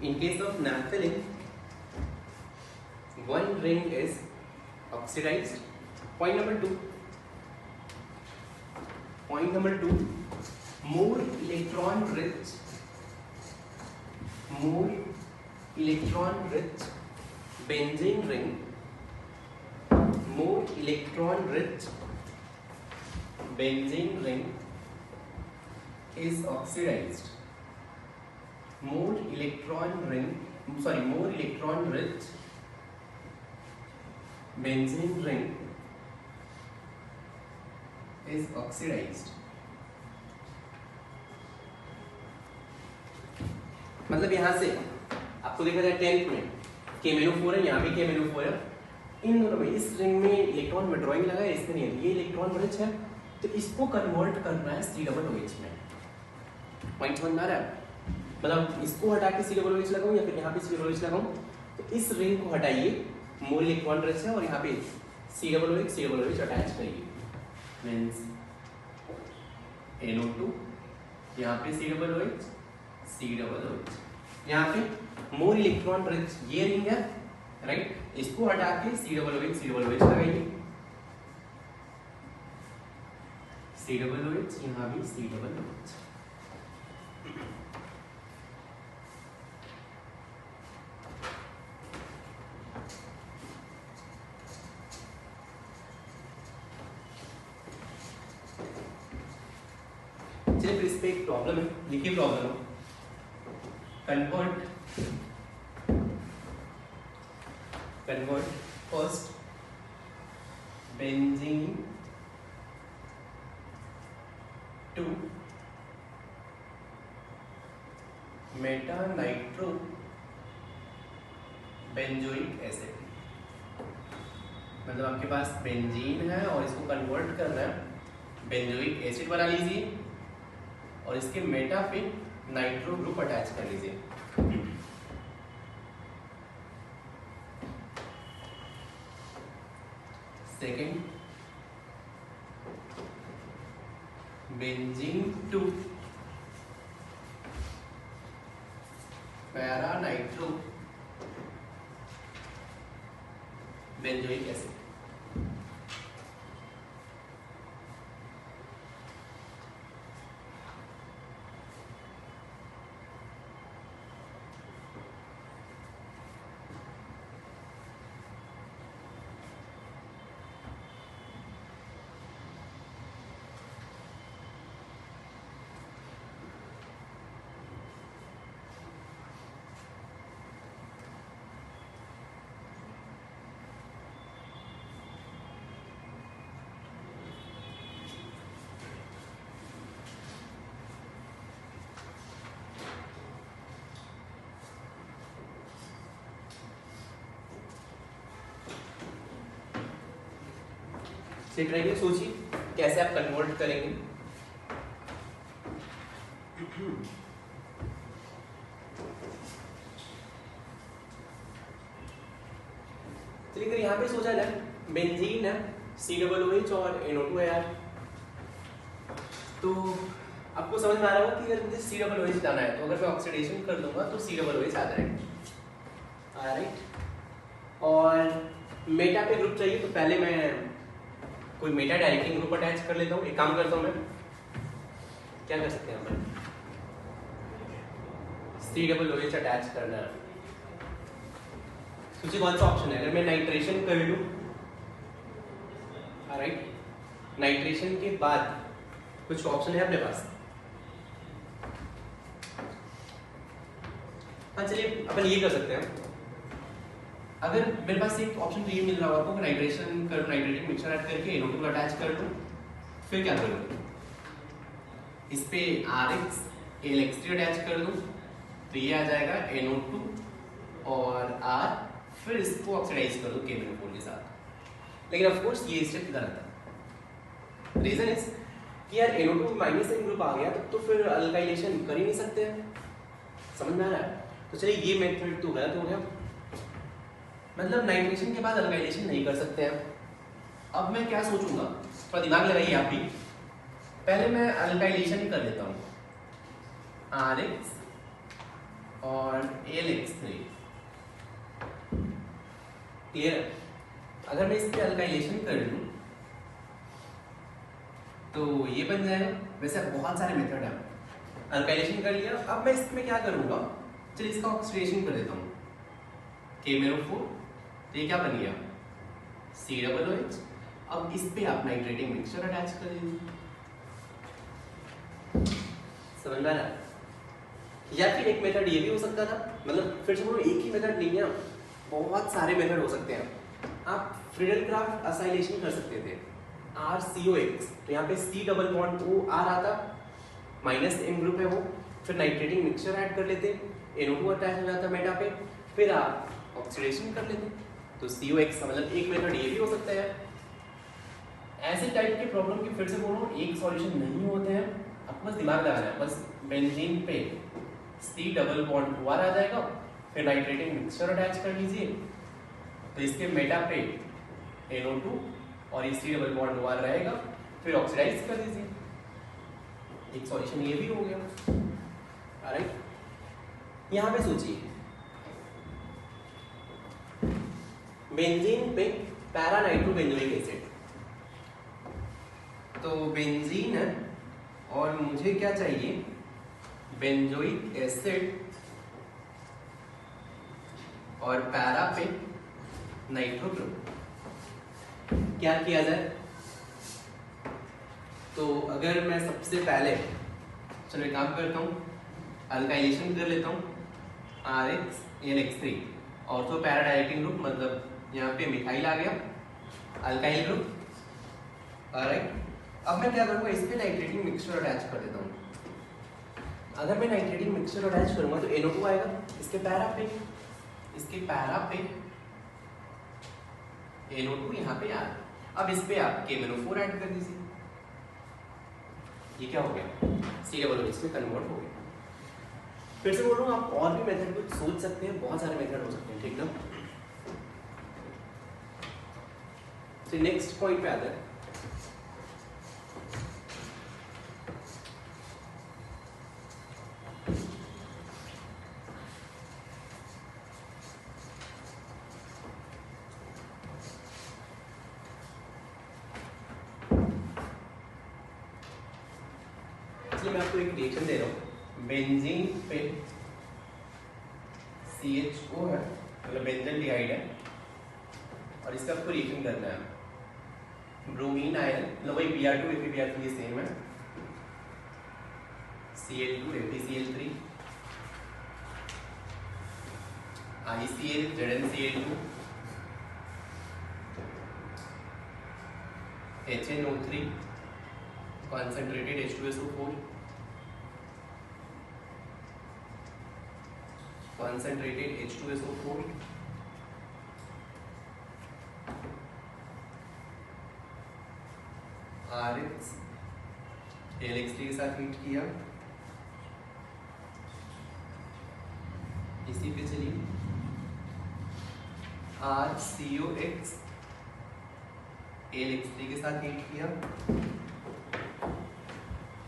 in case of naphthalene one ring is oxidized. Point number 2, more electron rich benzene ring, more electron rich benzene ring is oxidized. More electron rich benzene ring is oxidized. मतलब यहाँ से आपको देखा जाए 10th में KMnO4 है, यहाँ भी KMnO4 है, इन दोनों में इस रिंग में इलेक्ट्रॉन विड्रॉइंग लगा है, इसमें नहीं है, ये इलेक्ट्रॉन रिच है, तो इसको कन्वर्ट करना है COOH में। पॉइंट समझ में आ रहा है? मतलब इसको हटा के COOH लगाऊं या फिर यहाँ पे COOH लगाऊं, तो इस रिंग को हटाइए, मोर इलेक्ट्रॉन रिच है, और यहाँ पे COOH अटैच करिए, मींस NO2, यहाँ पे COOH, यहाँ पे मोर इलेक्ट्रॉन रिच ये रिंग है, राइट? इसको हटा के COOH लगाइए, COOH, यहाँ भी COOH। चलिए इस पे एक प्रॉब्लम है, लिखिए problem, convert first benzene to Meta nitro benzoic acid. मतलब आपके पास बेंजीन है और इसको कन्वर्ट करना है, बेंजोइक एसिड बना लीजिए और इसके मेटा पे नाइट्रो ग्रुप अटैच कर लीजिए। Second, benzene 2 para nitro benzoic acid. Try करिए, सोचिए कैसे आप कन्वर्ट करेंगे। चलिए यहाँ पे सोचा जाए, बेंजीन है, COOH और NO2 है यार। तो आपको समझ में आ रहा होगा कि अगर मुझे COOH जाना है तो अगर मैं ऑक्सीडेशन कर दूंगा तो COOH आ जाएगा। ऑलराइट, और मेटा पे ग्रुप चाहिए तो पहले मैं कोई मेटा डायरेक्टिंग ग्रुप अटैच कर लेता हूँ। एक काम करता हूँ, मैं क्या कर सकते हैं, अपन COOH अटैच करना है। सोचिए कौन सा ऑप्शन है। अगर मैं नाइट्रेशन कर लूँ, राइट, नाइट्रेशन के बाद कुछ ऑप्शन है अपने पास। हाँ चलिए अपन ये कर सकते हैं। अगर मेरे पास एक ऑप्शन तो ये मिल रहा होगा, नाइट्रेशन कर, नाइट्रेटिंग मिक्सचर ऐड करके NO2 अटैच कर दूं, फिर क्या करूं, इस पे RX ALX3 अटैच कर दूं तो ये आ जाएगा NO2 और R, फिर इसको ऑक्सीडाइज कर दूं KMnO4 के साथ। लेकिन ऑफ कोर्स ये स्टेप गलत है। रीजन इज कि यार NO2 माइनस N ग्रुप आ गया तो फिर अल्काइलेशन कर ही नहीं सकते हैं। समझ में आ रहा है? तो चलिए ये मेथड तो गलत हो गया, मतलब नाइट्रेशन के बाद अल्काइलेशन नहीं कर सकते हैं। अब मैं क्या सोचूंगा, थोड़ा दिमाग लगाइए आप भी। पहले मैं अल्काइलेशन ही कर लेता हूँ, RX और ALX3। क्लियर है? अगर मैं इस पे अल्काइलेशन कर लूँ तो ये बन जाएगा। वैसे बहुत सारे मेथड हैं। अल्काइलेशन कर लिया, अब मैं इसमें क्या करूँगा, चलिए इसका ऑक्सीडेशन कर देता हूँ, KMnO4, तो ये क्या बन गया, COOH। अब इस पे आप नाइट्रेटिंग मिक्सचर अटैच कर दीजिए। समझ में आ रहा है? या फिर एक मेथड ये भी हो सकता था, मतलब फिर से बोलो एक ही मेथड नहीं है, बहुत सारे मेथड हो सकते हैं। आप फ्रीडेल-क्राफ्ट असाइलेशन कर सकते थे, RCOX, तो यहाँ पे C double bond O R आता, माइनस M ग्रुप है वो, फिर नाइट्रेटिंग मिक्सचर ऐड कर लेते, NO2 अटैच हो जाता मेटा पे, फिर आप ऑक्सीडेशन कर लेते। तो COX का मतलब एक मेथड ये भी हो सकता है। ऐसे टाइप के प्रॉब्लम की फिर से बोलो एक सॉल्यूशन नहीं होते हैं, आपको बस दिमाग लगाना है। बस बेंजीन पे C double bond O R आ जाएगा, फिर नाइट्रेटिंग मिक्सचर अटैच कर लीजिए, तो इसके मेटा पे NO2 और ये C double bond O R रहेगा, फिर ऑक्सीडाइज कर दीजिए। एक सॉल्यूशन ये भी हो गया। ऑलराइट, यहाँ पे सोचिए, बेंजीन पे पैरा नाइट्रोबेंजोइक एसिड, तो बेंजीन है और मुझे क्या चाहिए, बेंजोइक एसिड और पैरा पे नाइट्रो ग्रुप। क्या किया जाए, तो अगर मैं सबसे पहले चलो एक काम करता हूँ, अल्काइलेशन कर लेता हूँ, RX ALX3 और तो पैरा डायरेक्टिंग ग्रुप, मतलब यहाँ पे मिथाइल आ गया, अल्काइल ग्रुप। ऑलराइट, अब मैं क्या करूँगा, इस पे नाइट्रेटिंग मिक्सचर अटैच कर देता हूँ, अगर मैं नाइट्रेटिंग मिक्सचर अटैच करूंगा तो NO2 आएगा इसके पैरा पे NO2 यहाँ पे यार, अब इस पे आप KMnO4 ऐड कर दीजिए, ये क्या हो गया COOH में कन्वर्ट हो गया। फिर से बोल रहा हूँ, आप और भी मेथड कुछ सोच सकते हैं, बहुत सारे मेथड हो सकते हैं, ठीक ना। तो नेक्स्ट पॉइंट पे आता है, इसलिए मैं आपको एक रिएक्शन दे रहा हूँ, बेंजीन पे CHO है, मतलब बेंजल डिहाइड है, और इसका आपको रिएक्शन करना है। ब्रोमीन आयन, मतलब वही Br2 FeBr3 ये सेम है, Cl2 FeCl3, ICl ZnCl2, HNO3 concentrated H2SO4, concentrated H2SO4, RH ALX3 के साथ हीट किया, इसी पे चलिए RCOX ALX3 के साथ हीट किया,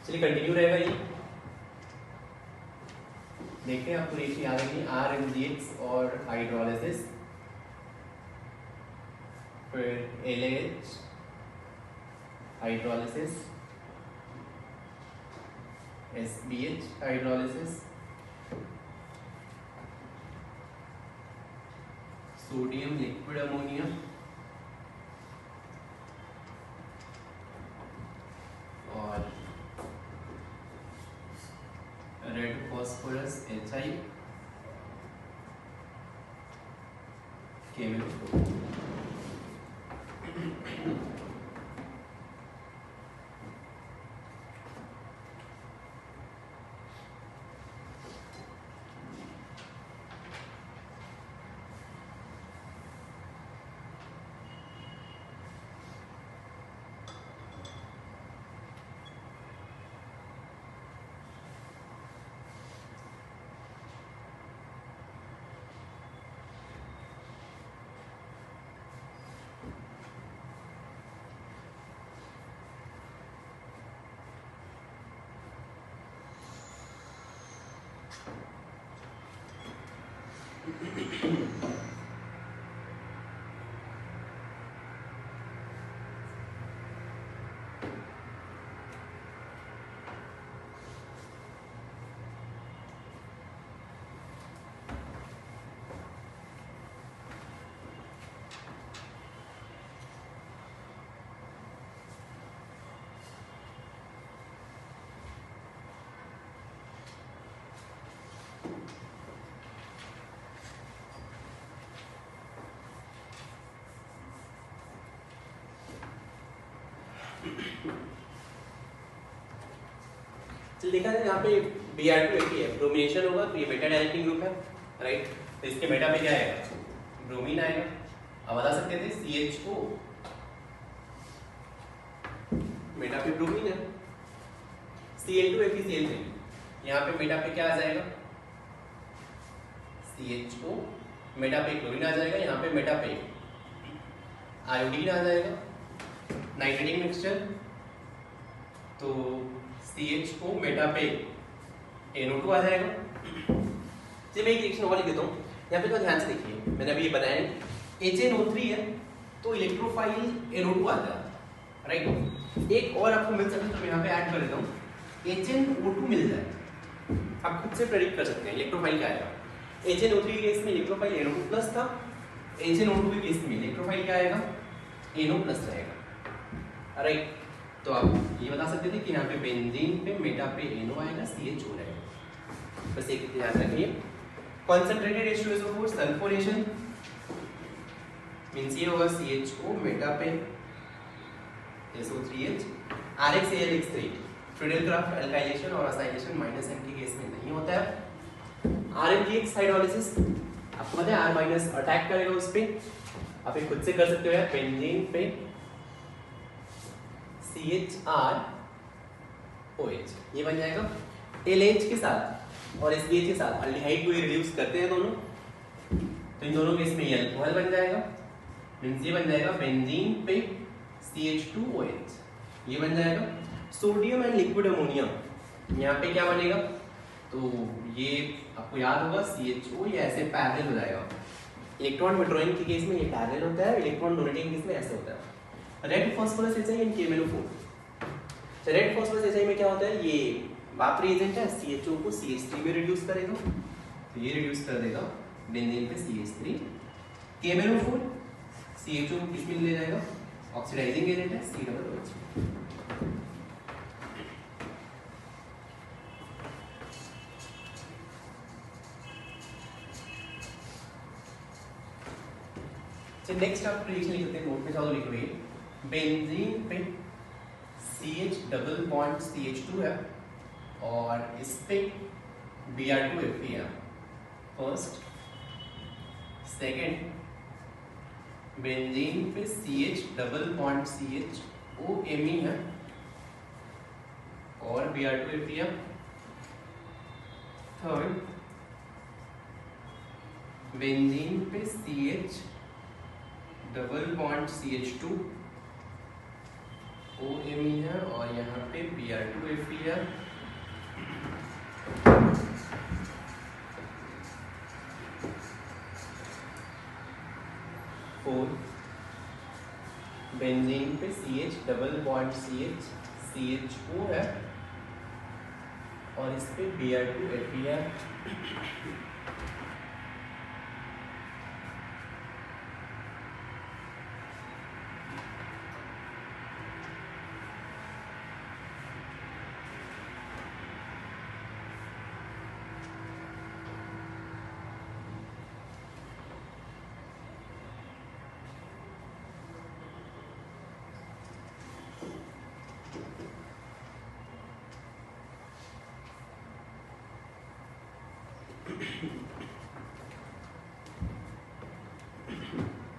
चलिए कंटिन्यू रहेगा ये, देखते हैं आपको रिएक्शन याद है RMGX और हाइड्रोलिसिस, फिर LH hydrolysis, SBH hydrolysis, sodium liquid ammonia, और रेड फॉस्फोरस HI KMnO4। चलिए देखा जाए, यहाँ पे Br2 है, ब्रोमिनेशन होगा तो ये बेटा डायरेक्टिंग ग्रुप है, राइट। तो इसके बेटा पे क्या आएगा, ब्रोमीन आएगा। अब बता सकते थे CHO बेटा पे ब्रोमीन है, Cl2 FeCl3, यहाँ पे बेटा पे क्या आ जाएगा, CHO, मेटा पे क्लोरीन आ जाएगा, यहाँ पे मेटा पे आयोडीन आ जाएगा, नाइट्रेटिंग मिक्सचर, तो CHO मेटा पे NO2 आ जाएगा। चलिए मैं एक रिएक्शन और लिख देता हूँ, यहाँ पे तो ध्यान से देखिए, मैंने अभी ये बताया HNO3 है तो इलेक्ट्रोफाइल NO2 आता है, राइट। एक और आपको मिल सकता है, तो मैं यहाँ पे ऐड कर देता हूँ, HNO2 मिल जाए, आप खुद से प्रेडिक्ट कर सकते हैं इलेक्ट्रोफाइल क्या आएगा। HNO3 के केस में इलेक्ट्रोफाइल NO2 प्लस था, HNO2 के केस में इलेक्ट्रोफाइल क्या आएगा, NO प्लस रहेगा, राइट। तो आप ये बता सकते थे कि यहाँ पे बेंजीन पे मेटा पे NO आएगा, CHO रहेगा। बस एक ध्यान रखिए, कॉन्सेंट्रेटेड H2SO4 सल्फोनेशन मींस ये होगा CHO मेटा पे SO3H RxAlX3, फ्रीडेलक्राफ्ट एल्काइलेशन और असाइलेशन -N के केस में नहीं होता है। RMGX हाइड्रोलिसिस आपको पता है R- अटैक करेगा उस पे, आप ये खुद से कर सकते हो यार, बेंजीन पे CHROH ये बन जाएगा। LH के साथ और SBH के साथ अल्डिहाइड को ये रिड्यूस करते हैं दोनों, तो इन दोनों केस में ये अल्कोहल बन जाएगा, मींस ये बन जाएगा बेंजीन पे CH2OH ये बन जाएगा। सोडियम एंड लिक्विड अमोनिया यहाँ पे क्या बनेगा, तो ये आपको याद होगा CHO ये ऐसे पैरेलल हो जाएगा। इलेक्ट्रॉन विड्रॉइंग के केस में ये पैरेलल होता है, इलेक्ट्रॉन डोनेटिंग के केस में ऐसे होता है। Red phosphorus HI and KMnO4। Red phosphorus HI में क्या होता है, ये वापरी एजेंट है, CHO को CH3 में रिड्यूस करेगा, तो ये रिड्यूस कर देगा बेंजीन पे CH3। KMnO4 CHO को किस में ले जाएगा, ऑक्सीडाइजिंग एजेंट है COOH। नेक्स्ट आप रिएक्शन लिखते हैं, नोट में चाहो लिख रही है, बेंजीन पे CH डबल बॉन्ड CH2 है और इस पे Br2Fe है फर्स्ट। सेकंड बेंजीन पे CH डबल बॉन्ड CHOMe है और Br2Fe है। थर्ड बेंजीन पे CH double bond CH2 OMe है और यहाँ पे Br2Fe है। फोर्थ बेंजीन पे CH डबल बॉन्ड CHO है और इस पे Br2Fe है।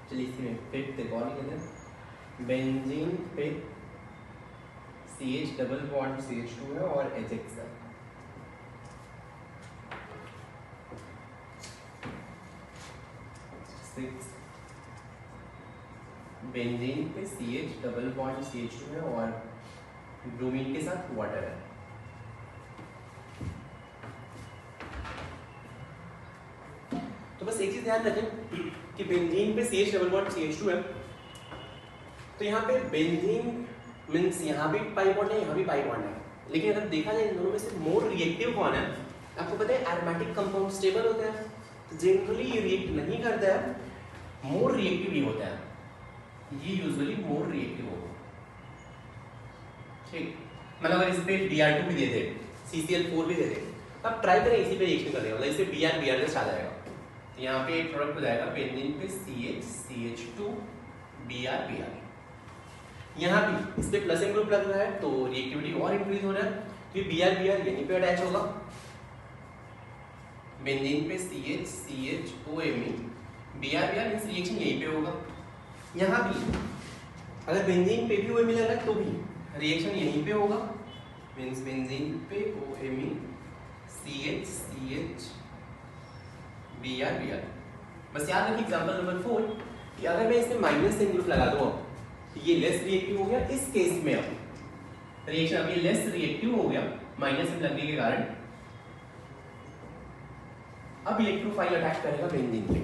चलिए इसमें फिफ्थ एक और लिखते हैं, बेंजीन पे CH डबल बॉन्ड CH2 है और HX है। सिक्स बेंजीन पे CH डबल बॉन्ड CH2 है और ब्रोमीन के साथ वाटर है। तो बस एक चीज ध्यान रखें कि बेंजीन पे CH डबल बॉन्ड CH2 है, तो यहाँ पे बेंजीन मींस यहाँ भी पाई बॉन्ड है, यहाँ भी पाई बॉन्ड है, लेकिन अगर देखा जाए इन दोनों में से मोर रिएक्टिव कौन है, आपको पता है एरोमेटिक कंपाउंड स्टेबल होता है, तो जनरली ये रिएक्ट नहीं करता है, मोर रिएक्टिव ही होता है, ये यूजुअली मोर रिएक्टिव होगा। ठीक, मतलब अगर इस पे Br2 भी दे दे, CCl4 भी दे दे, अब ट्राई करें इसी पे रिएक्शन करने का, मतलब इसे Br जस्ट आ जाएगा, तो यहाँ पे एक प्रोडक्ट हो जाएगा बेंजीन पे CH CH2 Br। यहाँ भी इस पे प्लस एन ग्रुप लग रहा है तो रिएक्टिविटी और इंक्रीज हो रहा है, तो Br यहीं पे अटैच होगा, बेंजीन पे CH CHOMe Br इस रिएक्शन यहीं पे होगा। यहाँ भी अगर बेंजीन पे भी OMe लग रहा है तो भी रिएक्शन यहीं पे होगा, मींस बेंजीन पे OMe CH CH Br। बस याद रखिए एग्जांपल नंबर 4 कि अगर मैं इसमें माइनस एन ग्रुप लगा दूं तो ये लेस रिएक्टिव हो गया, इस केस में अब रिएक्शन अभी लेस रिएक्टिव हो गया माइनस एन लगने के कारण, अब इलेक्ट्रोफाइल अटैक करेगा बेंजीन पे।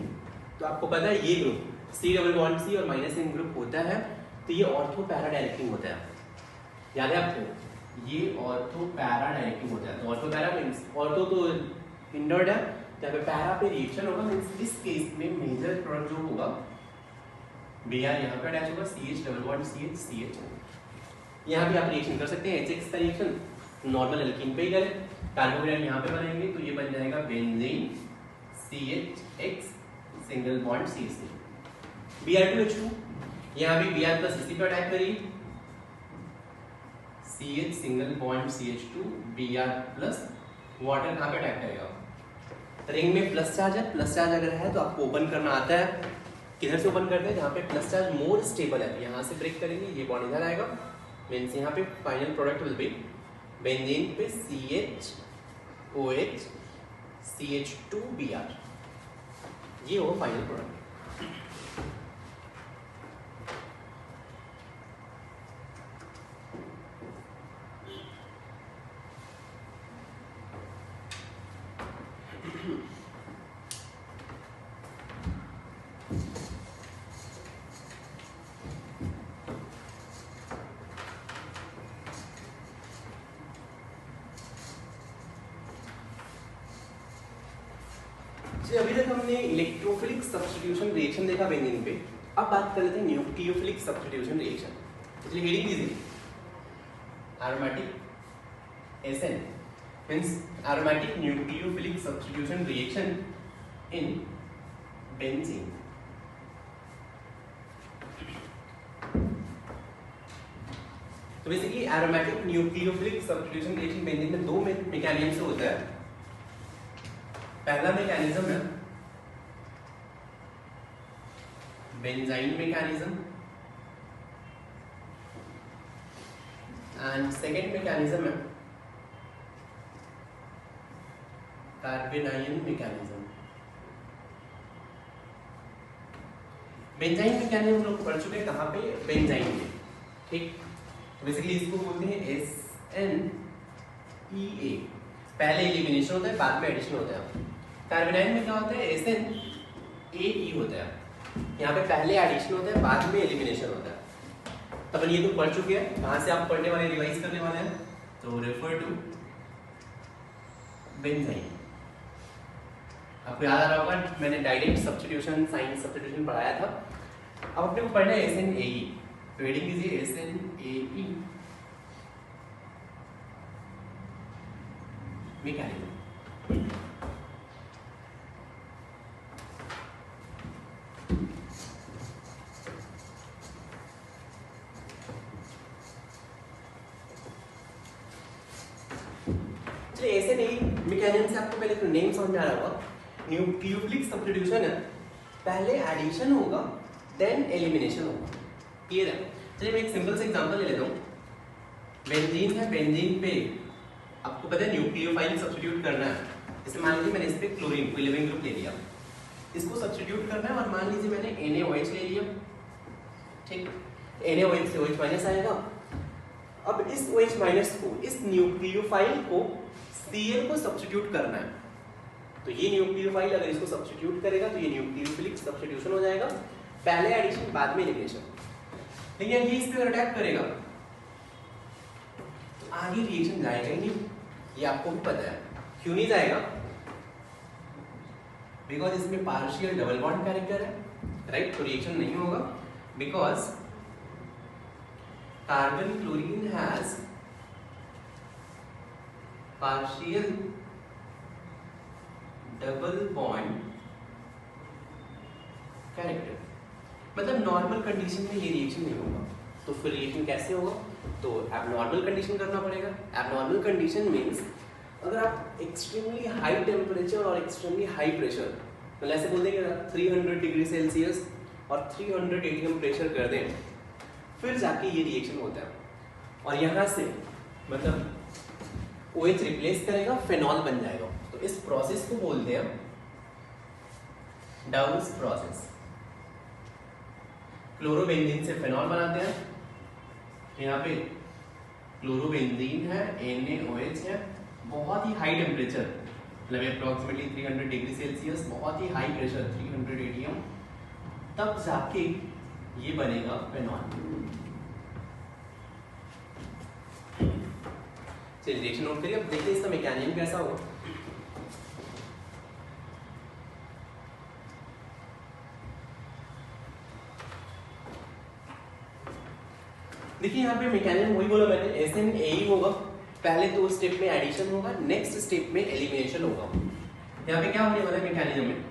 तो आपको पता है ये group C double bond C और माइनस एन ग्रुप होता है, तो ये ऑर्थो पैरा डायरेक्टिंग होता है, याद है आपको, ये ऑर्थो पैरा डायरेक्टिंग होता है। तो ऑर्थो पैरा मींस ऑर्थो तो हिंडर्ड है, जहाँ पे पैरा पे रिएक्शन होगा, मींस इस केस में मेजर प्रोडक्ट जो होगा Br यहाँ पे अटैच होगा, CH double bond CH CH। यहाँ भी आप रिएक्शन कर सकते हैं, HX का रिएक्शन नॉर्मल एल्कीन पे ही करें, कार्बोहाइड्रेट यहाँ पे बनाएंगे तो ये बन जाएगा benzene CHX single bond CH3। Br2H2 यहाँ भी Br प्लस इसी पे अटैक करिए, CH single bond CH2 Br plus water कहाँ पे अटैक करेगा? रिंग में प्लस चार्ज है, प्लस चार्ज अगर है तो आपको ओपन करना आता है। किधर से ओपन करते हैं? जहाँ पे प्लस चार्ज मोर स्टेबल है, यहाँ से ब्रेक करेंगे, ये बॉन्ड इधर आएगा, मीन्स यहाँ पे final product will be benzene पे CHOH CH2Br, ये हो फाइनल प्रोडक्ट। अभी तक हमने इलेक्ट्रोफिलिक सब्स्टिट्यूशन रिएक्शन देखा बेंजीन पे, अब बात कर लेते हैं न्यूक्लियोफिलिक सब्स्टिट्यूशन रिएक्शन। इसलिए हेडिंग कीजिए aromatic SN means aromatic nucleophilic substitution reaction in benzene. तो basically aromatic nucleophilic substitution reaction benzene में दो मैकेनिज्म से होता है। पहला मैकेनिज्म है benzyne mechanism and second mechanism है कार्बेनाइन मैकेनिज्म। बेंजाइन मैकेनिज्म हम लोग पढ़ चुके हैं कहाँ पे? बेंजाइन में, ठीक। बेसिकली इसको बोलते हैं SNEA, पहले एलिमिनेशन होता है बाद में एडिशन होता है। कार्बेनाइन में क्या होता है? SNAE होता है, यहाँ पे पहले एडिशन होता है बाद में एलिमिनेशन होता है। तब ये तो पढ़ चुके हैं, कहाँ से आप पढ़ने वाले रिवाइज करने वाले हैं? तो रेफर टू बेंजाइन। आपको याद आ रहा होगा मैंने डायरेक्ट सब्स्टिट्यूशन साइन सब्स्टिट्यूशन पढ़ाया था। अब अपने को पढ़ना है SNAE, तो हेडिंग कीजिए SNAE मैकेनिज्म। मैकेनिज्म से आपको पहले तो नेम समझ में आ रहा होगा। न्यूक्लियोफिलिक सब्स्टिट्यूशन है, पहले एडिशन होगा देन एलिमिनेशन होगा, क्लियर है? चलिए मैं एक सिंपल से एग्जांपल ले लेता हूँ। बेंजीन है, बेंजीन पे आपको पता है न्यूक्लियोफाइल सब्स्टिट्यूट करना है। जैसे मान लीजिए मैंने इस पे क्लोरीन को 11 ग्रुप ले लिया, इसको सब्स्टिट्यूट करना है और मान लीजिए मैंने NaOH ले लिया, ठीक। NaOH से OH माइनस आएगा। अब इस OH माइनस को, इस न्यूक्लियोफाइल को Cl को सब्स्टिट्यूट करना है, तो ये न्यूक्लियोफाइल अगर इसको सब्स्टिट्यूट करेगा तो ये न्यूक्लियोफिलिक सब्स्टिट्यूशन हो जाएगा, पहले एडिशन बाद में एलिमिनेशन। लेकिन ये इस पे अटैक करेगा तो आगे रिएक्शन जाएगा ही नहीं, ये आपको भी पता है। क्यों नहीं जाएगा? बिकॉज इसमें पार्शियल डबल बॉन्ड कैरेक्टर है, राइट? तो रिएक्शन नहीं होगा because carbon chlorine has partial double bond character, मतलब नॉर्मल कंडीशन में ये रिएक्शन नहीं होगा। तो फिर रिएक्शन कैसे होगा? तो एबनॉर्मल कंडीशन करना पड़ेगा। एबनॉर्मल कंडीशन मींस अगर आप एक्सट्रीमली हाई टेम्परेचर और एक्सट्रीमली हाई प्रेशर, मतलब ऐसे बोल देंगे 300 डिग्री सेल्सियस और 300 atm प्रेशर कर दें, फिर जाके ये रिएक्शन होता है। और यहाँ से मतलब OH रिप्लेस करेगा, फेनॉल बन जाएगा। तो इस प्रोसेस को बोलते हैं डाउस प्रोसेस। क्लोरोबेंजीन से फेनॉल बनाते हैं, यहाँ पे क्लोरोबेंजीन है, NaOH है, बहुत ही हाई टेम्परेचर, मतलब अप्रोक्सीमेटली 300 डिग्री सेल्सियस, बहुत ही हाई प्रेशर 300 atm, तब जाके ये बनेगा फेनॉल। चलिए रिएक्शन नोट करिए। अब देखिए इसका मैकेनिज्म कैसा होगा। देखिए यहाँ पे मैकेनिज्म वही बोला मैंने, SNAE होगा, पहले तो स्टेप में एडिशन होगा, नेक्स्ट स्टेप में एलिमिनेशन होगा। यहाँ पे क्या होने वाला है मैकेनिज्म में?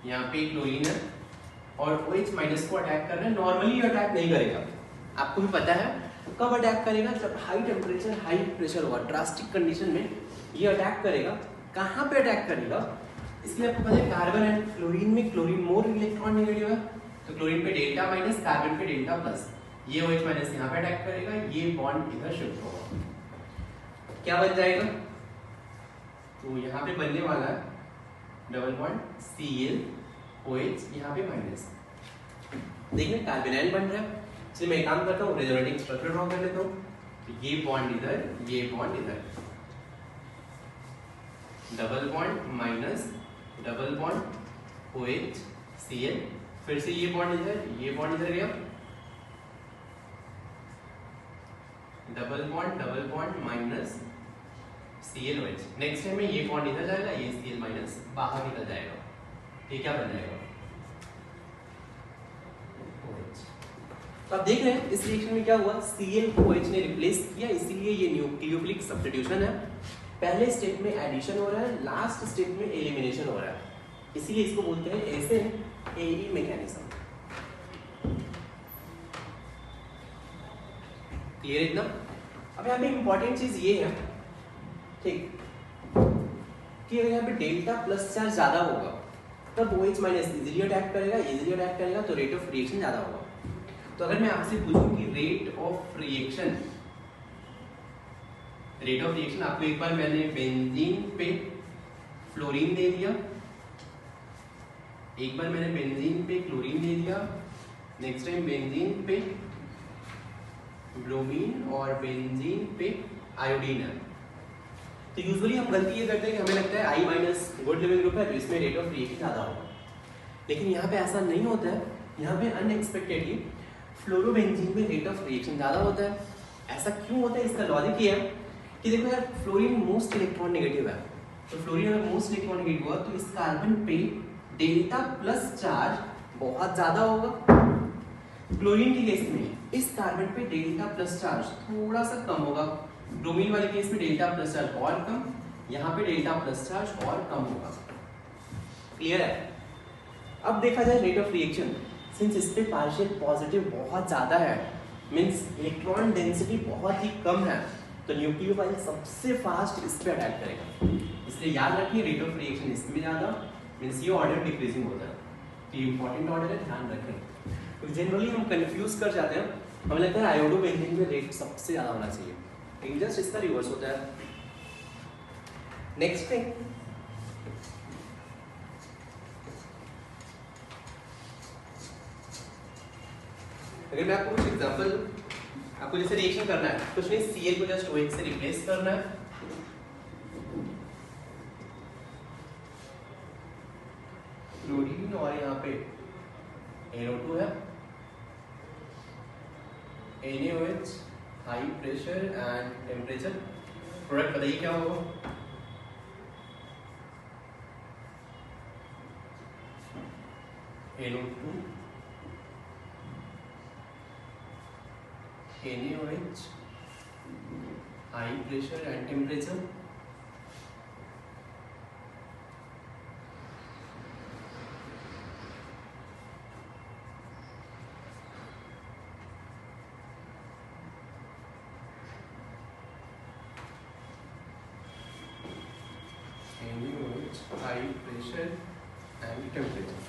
यहाँ पे क्लोरीन है और OH माइनस को अटैक कर रहा है। नॉर्मली अटैक नहीं करेगा, आपको भी पता है कब अटैक करेगा, जब हाई टेम्परेचर हाई प्रेशर होगा, ड्रास्टिक कंडीशन में ये अटैक करेगा। कहाँ पे अटैक करेगा, इसलिए आपको पता है कार्बन एंड फ्लोरीन में क्लोरीन मोर इलेक्ट्रॉन नेगेटिव है, तो क्लोरीन पे डेल्टा माइनस, कार्बन पे डेल्टा प्लस, ये OH माइनस यहाँ पे अटैक करेगा, ये बॉन्ड इधर शिफ्ट होगा, क्या बन जाएगा, तो यहाँ पे बनने वाला है डबल बॉन्ड ClOH, यहाँ पे माइनस, देखिए कार्बोनाइल बन रहा है। चलिए मैं एक काम करता हूँ, रेजोनेटिंग स्ट्रक्चर ड्रॉ कर लेता हूँ, तो ये बॉन्ड इधर, ये बॉन्ड इधर, double bond minus double bond OH Cl, फिर से ये बॉन्ड इधर, ये बॉन्ड इधर गया, double bond minus ClOH, next time में ये बॉन्ड इधर जाएगा, ये Cl माइनस बाहर निकल जाएगा, ये क्या बन जाएगा OH। तो आप देख रहे हैं इस रिएक्शन में क्या हुआ, ClOH ने रिप्लेस किया, इसीलिए ये न्यूक्लियोफिलिक सब्स्टिट्यूशन है। पहले स्टेप में एडिशन हो रहा है, लास्ट स्टेप में एलिमिनेशन हो रहा है, इसीलिए इसको बोलते हैं SN-AE मैकेनिज्म। क्लियर एकदम। अब यहाँ पे इंपॉर्टेंट चीज ये है, ठीक, कि अगर यहाँ पे डेल्टा प्लस चार्ज ज्यादा होगा तब OH माइनस इजीली अटैक करेगा, तो रेट ऑफ रिएक्शन ज्यादा होगा। तो अगर मैं आपसे पूछूं कि रेट ऑफ रिएक्शन आपको एक बार मैंने बेंजीन पे फ्लोरीन दे दिया, एक बार मैंने बेंजीन पे क्लोरीन दे दिया, नेक्स्ट टाइम बेंजीन पे ब्रोमीन और बेंजीन पे आयोडीन है, तो यूजुअली हम गलती ये करते हैं कि हमें लगता है I minus good leaving group है तो इसमें रेट ऑफ रिएक्शन ज़्यादा होगा, लेकिन यहाँ पे ऐसा नहीं होता है। यहाँ पे अनएक्सपेक्टेडली फ्लोरोबेंजीन में रेट ऑफ रिएक्शन ज़्यादा होता है। ऐसा क्यों होता है, इसका लॉजिक ये है कि देखो यार, फ्लोरीन मोस्ट इलेक्ट्रॉन नेगेटिव है, तो फ्लोरीन अगर मोस्ट इलेक्ट्रॉन नेगेटिव हुआ तो इस कार्बन पे डेल्टा प्लस चार्ज बहुत ज़्यादा होगा। क्लोरीन के केस में इस कार्बन पे डेल्टा प्लस चार्ज थोड़ा सा कम होगा, ब्रोमीन वाले केस में डेल्टा प्लस चार्ज और कम, यहाँ पे डेल्टा प्लस चार्ज और कम होगा। क्लियर है। अब देखा जाए रेट ऑफ रिएक्शन, सिंस इस पे पार्शियल पॉजिटिव बहुत ज्यादा है, मींस इलेक्ट्रॉन डेंसिटी बहुत ही कम है, तो न्यूक्लियोफाइल सबसे फास्ट इस पे अटैक करेगा। इसलिए याद रखिए रेट ऑफ रिएक्शन इसमें ज्यादा, मींस ये ऑर्डर डिक्रीजिंग होता है, ये इंपॉर्टेंट ऑर्डर है, ध्यान रखें। तो जनरली हम कंफ्यूज कर जाते हैं, हमें लगता है आयोडोबेंजीन में रेट सबसे ज्यादा होना चाहिए, लेकिन जस्ट इसका रिवर्स होता है। नेक्स्ट थिंग, अगर मैं आपको कुछ एग्जांपल, आपको जैसे रिएक्शन करना है, कुछ नहीं, Cl को जस्ट OH से रिप्लेस करना है, क्लोरीन और यहाँ पे NO2 है, NaOH, high pressure and temperature, product बताइए क्या होगा, NO2, NaOH, high pressure and temperature, high pressure and temperature.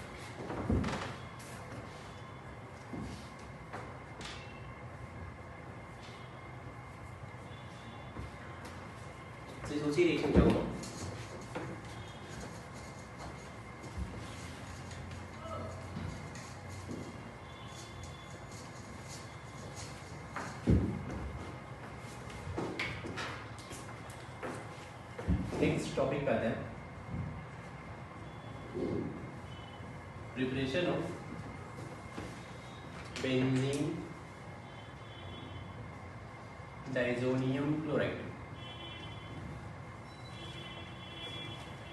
सोचिए रिएक्शन क्या होगा। नेक्स्ट टॉपिक पे आते हैं, preparation of benzene diazonium chloride.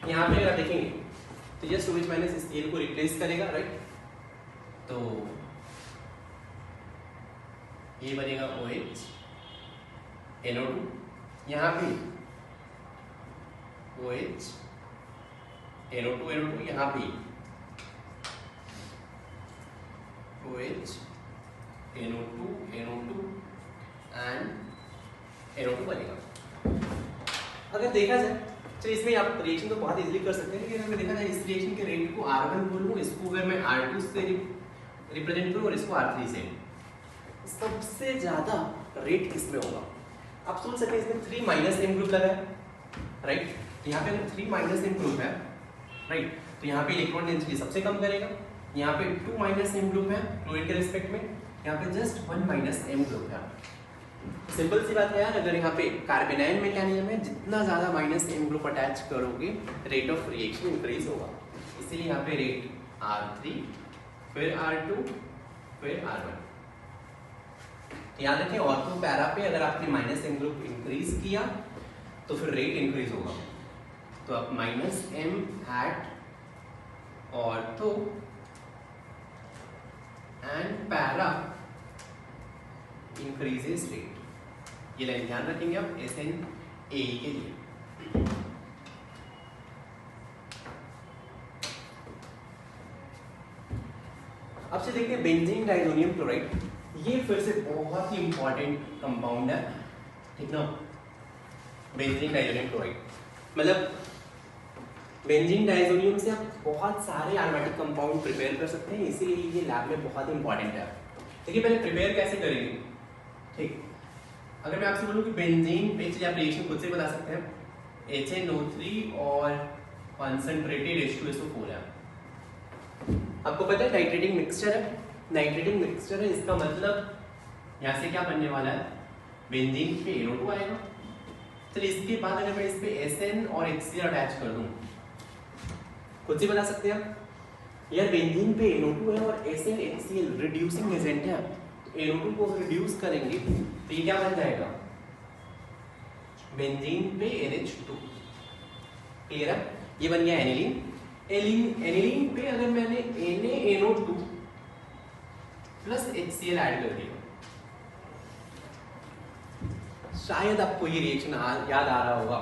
यहाँ पे अगर आप देखेंगे तो जस्ट OH माइनस इस Cl को रिप्लेस करेगा, राइट, तो ये बनेगा OH, NO2, यहाँ पे OH, NO2, यहाँ पे OH, NO2 एंड NO2 बनेगा। अगर देखा जाए तो इसमें आप रिएक्शन तो बहुत इजीली कर सकते हैं, लेकिन अगर देखा जाए इस रिएक्शन के रेट को R1 बोलूँ, इसको अगर मैं R2 से रिप्रेजेंट करूँ और इसको R3 से, सबसे ज़्यादा रेट किसमें होगा? आप सोच सकते हैं इसमें 3 माइनस M ग्रुप लगा है, राइट? तो यहाँ पे अगर 3 माइनस M ग्रुप है, राइट, तो यहाँ पे इलेक्ट्रॉन डेंसिटी सबसे कम करेगा। यहाँ पे 2 माइनस M ग्रुप है क्लोरीन के रिस्पेक्ट में, यहाँ पे जस्ट 1 माइनस M ग्रुप है। सिंपल सी बात है यार, अगर यहाँ पे कार्बेनाइन मैकेनिज्म में जितना ज़्यादा माइनस M ग्रुप अटैच करोगे, रेट ऑफ रिएक्शन इंक्रीज होगा। इसीलिए यहाँ पे रेट R3, फिर R2, फिर R1। याद रखें ऑर्थो पैरा पे अगर आपने माइनस M ग्रुप इंक्रीज किया तो फिर रेट इंक्रीज होगा। तो आप minus M at ortho and para increases rate, ये लाइन ध्यान रखेंगे आप SNAE के लिए। अब से देखिए बेंजीन डाइजोनियम क्लोराइड, ये फिर से बहुत ही इंपॉर्टेंट कंपाउंड है, ठीक ना? बेंजीन डाइजोनियम क्लोराइड मतलब बेंजीन डाइजोनियम से आप बहुत सारे एरोमेटिक कंपाउंड प्रिपेयर कर सकते हैं, इसीलिए ये लैब में बहुत इंपॉर्टेंट है। देखिए पहले प्रिपेयर कैसे करेंगे, ठीक? अगर मैं आपसे बोलूं कि बेंजीन पे, चलिए आप रिएक्शन खुद से बता सकते हैं, HNO3 और कंसंट्रेटेड H2SO4 है। आपको पता है नाइट्रेटिंग मिक्सचर है, नाइट्रेटिंग मिक्सचर है, इसका मतलब यहाँ से क्या बनने वाला है, बेंजीन पे NO2 आएगा। चलिए इसके बाद अगर मैं इस पे SN और HCl अटैच कर दूं, खुद से बता सकते हैं आप यार, बेंजीन पे NO2 है और SN HCl रिड्यूसिंग एजेंट है, तो NO2 को रिड्यूस करेंगे तो ये क्या बन जाएगा, बेंजीन पे NH2। क्लियर है? ये बन गया एनिलीन। एनिलीन पे अगर मैंने NaNO2 प्लस HCl ऐड कर दिया, शायद आपको ये रिएक्शन याद आ रहा होगा,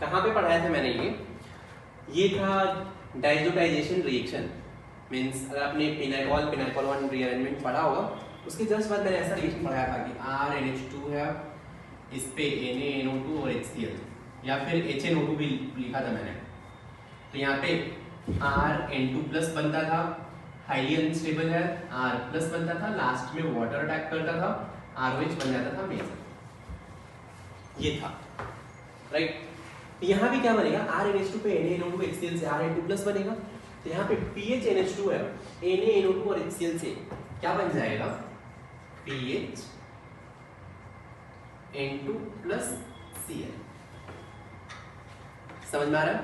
कहाँ पे पढ़ाया था मैंने ये था डाइजोटाइजेशन रिएक्शन। मींस अगर आपने पिनाइकॉल 1 रीअरेंजमेंट पढ़ा होगा, उसके जस्ट बाद मैंने ऐसा रिएक्शन पढ़ाया था कि RNH2 है, इस पे NaNO2 और HCl, या फिर HNO2 भी लिखा था मैंने। तो यहाँ पे RN2 प्लस बनता था, हाईली अनस्टेबल है, R प्लस बनता था, लास्ट में वाटर अटैक करता था, RH बन जाता था मेजर। ये था, राइट? यहाँ भी क्या बनेगा, RNH2 पे NaNO2 HCl से RN2 प्लस बनेगा, तो यहाँ पे PHNH2 है, NaNO2 और HCl से क्या बन जाएगा, PHN2 प्लस Cl। समझ में आ रहा है?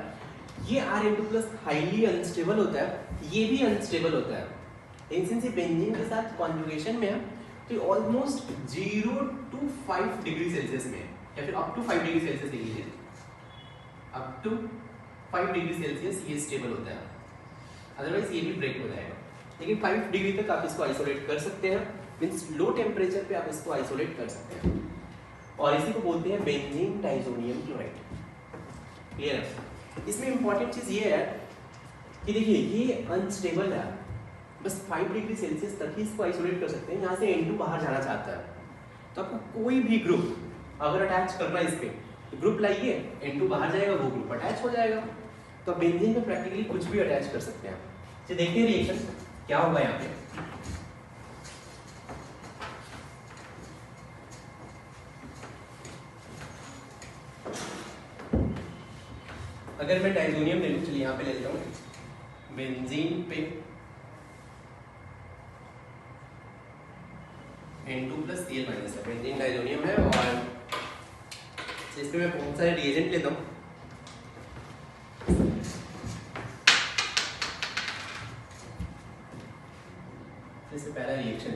ये RN2 प्लस हाईली अनस्टेबल होता है, ये भी अनस्टेबल होता है, लेकिन सिंस ये बेंजीन के साथ कॉन्जुगेशन में है तो ऑलमोस्ट 0 to 5 डिग्री सेल्सियस में, या फिर अप टू 5 डिग्री सेल्सियस लिख लीजिए, अप टू 5 डिग्री सेल्सियस ये स्टेबल होता है, अदरवाइज ये भी ब्रेक हो जाएगा। लेकिन 5 डिग्री तक आप इसको आइसोलेट कर सकते हैं, मींस लो टेम्परेचर पे आप इसको आइसोलेट कर सकते हैं, और इसी को बोलते हैं बेंजीन डाइजोनियम क्लोराइड। क्लियर है? इसमें इंपॉर्टेंट चीज ये है कि देखिए ये अनस्टेबल है, बस 5 डिग्री सेल्सियस तक ही इसको आइसोलेट कर सकते हैं, यहाँ से N2 बाहर जाना चाहता है, तो आपको कोई भी ग्रुप अगर अटैच करना है इस पे, तो ग्रुप लाइए, N2 बाहर जाएगा, वो ग्रुप अटैच हो जाएगा। तो आप बेंजीन में प्रैक्टिकली कुछ भी अटैच कर सकते हैं। तो देखते हैं रिएक्शन क्या होगा यहाँ पे। अगर मैं डाइजोनियम ले लूँ, चलिए यहाँ पे ले लेता हूँ, बेंजीन पे N2 प्लस Cl माइनस है, बेंजीन डाइजोनियम है, और इसमें मैं बहुत सारे रिएजेंट लेता हूँ। इससे पहला रिएक्शन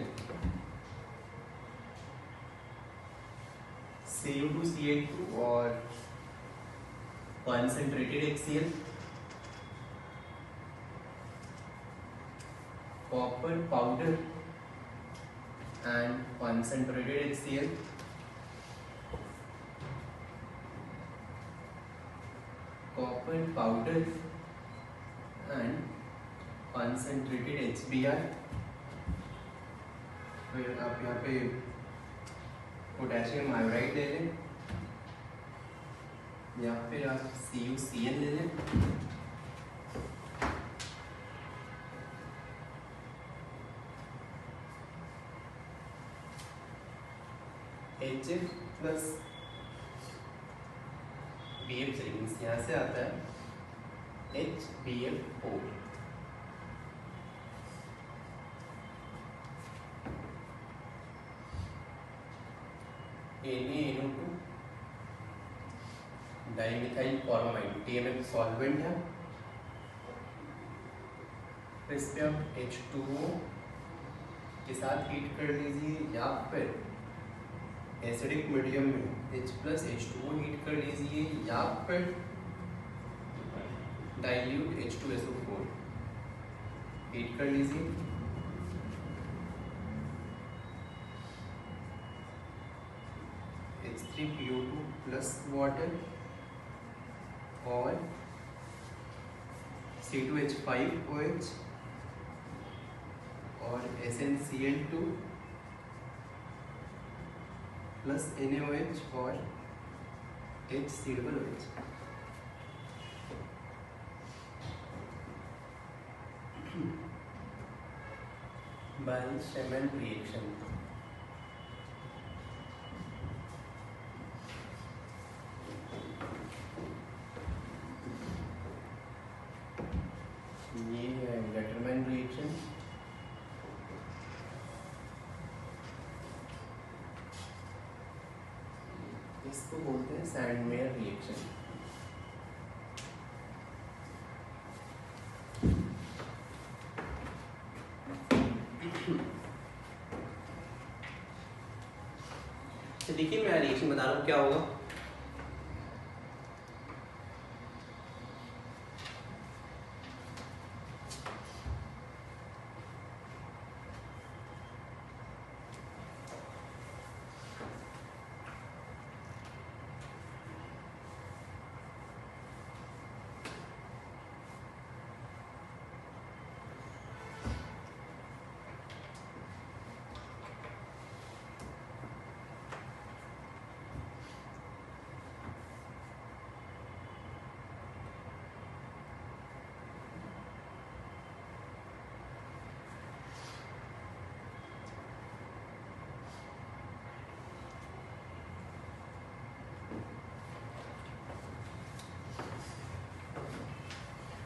Cu2CH2 और concentrated HCl, copper powder and concentrated HCl, copper powder and concentrated HBr फिर आप यहाँ पे पोटेशियम आयोडाइड ले लें, या फिर आप CuCl ले लें। HF प्लस BF3 मीन्स यहाँ से आता है HBF4, NaNO2 dimethyl formamide, TMF solvent है। तो इस पे आप H2O के साथ हीट कर लीजिए, या फिर एसिडिक मीडियम में H+H2O हीट कर लीजिए, या फिर डाइल्यूट H2SO4 हीट कर लीजिए। H3PO2 प्लस वाटर और C2H5OH और SnCl2 प्लस NaOH और HCOOH। Bell-Schemann reaction। ये है Letterman reaction। इसको बोलते हैं सैंडमेयर रिएक्शन। तो देखिए मैं रिएक्शन बता रहा हूँ क्या होगा।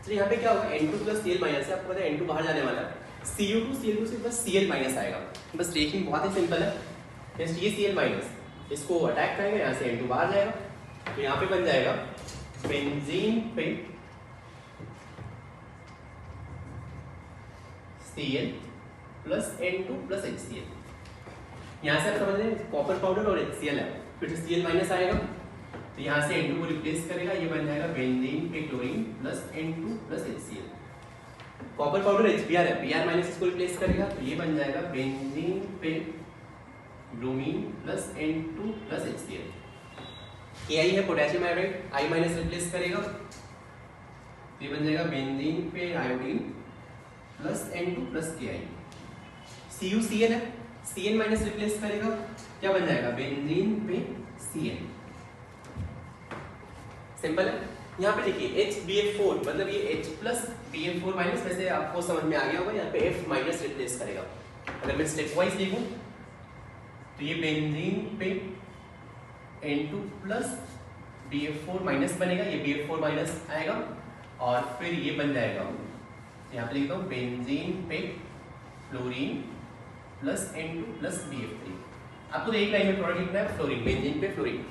तो यहाँ पे क्या होगा, N2 प्लस Cl माइनस है, आपको पता है N2 बाहर जाने वाला है, Cu2 Cl2 से बस Cl माइनस आएगा। बस रिएक्शन बहुत ही सिंपल है। ये Cl माइनस इसको अटैक करेंगे, यहाँ से N2 बाहर जाएगा, तो यहाँ पे बन जाएगा बेंजीन पे Cl plus N2 plus HCl। यहाँ से आप समझ रहे हैं कॉपर पाउडर और HCl है, फिर से Cl माइनस आएगा, तो यहाँ से N2 को रिप्लेस करेगा, ये बन जाएगा बेंजीन पे chlorine plus N2 plus HCl। Copper powder HBr है, Br माइनस इसको रिप्लेस करेगा, तो ये बन जाएगा बेंजीन पे bromine plus N2 plus HCl। Ki है potassium iodide, I minus replace करेगा, तो ये बन जाएगा बेंजीन पे iodine plus N2 plus Ki। CuCl है, Cn माइनस रिप्लेस करेगा, क्या बन जाएगा बेंजीन पे Cn। सिंपल है। यहाँ पे देखिए HBF4 मतलब ये H प्लस BF4 माइनस, वैसे आपको समझ में आ गया होगा, यहाँ पे F माइनस रिप्लेस करेगा। अगर मैं स्टेप वाइज देखूं तो ये बेंजीन पे N2 प्लस BF4 माइनस बनेगा, ये BF4 माइनस आएगा, और फिर ये बन जाएगा, यहाँ पे लिखता हूँ बेंजीन पे fluorine plus N2 plus BF3। आपको एक लाइन में प्रोडक्ट लिखना है, फ्लोरीन, बेंजीन पे फ्लोरीन,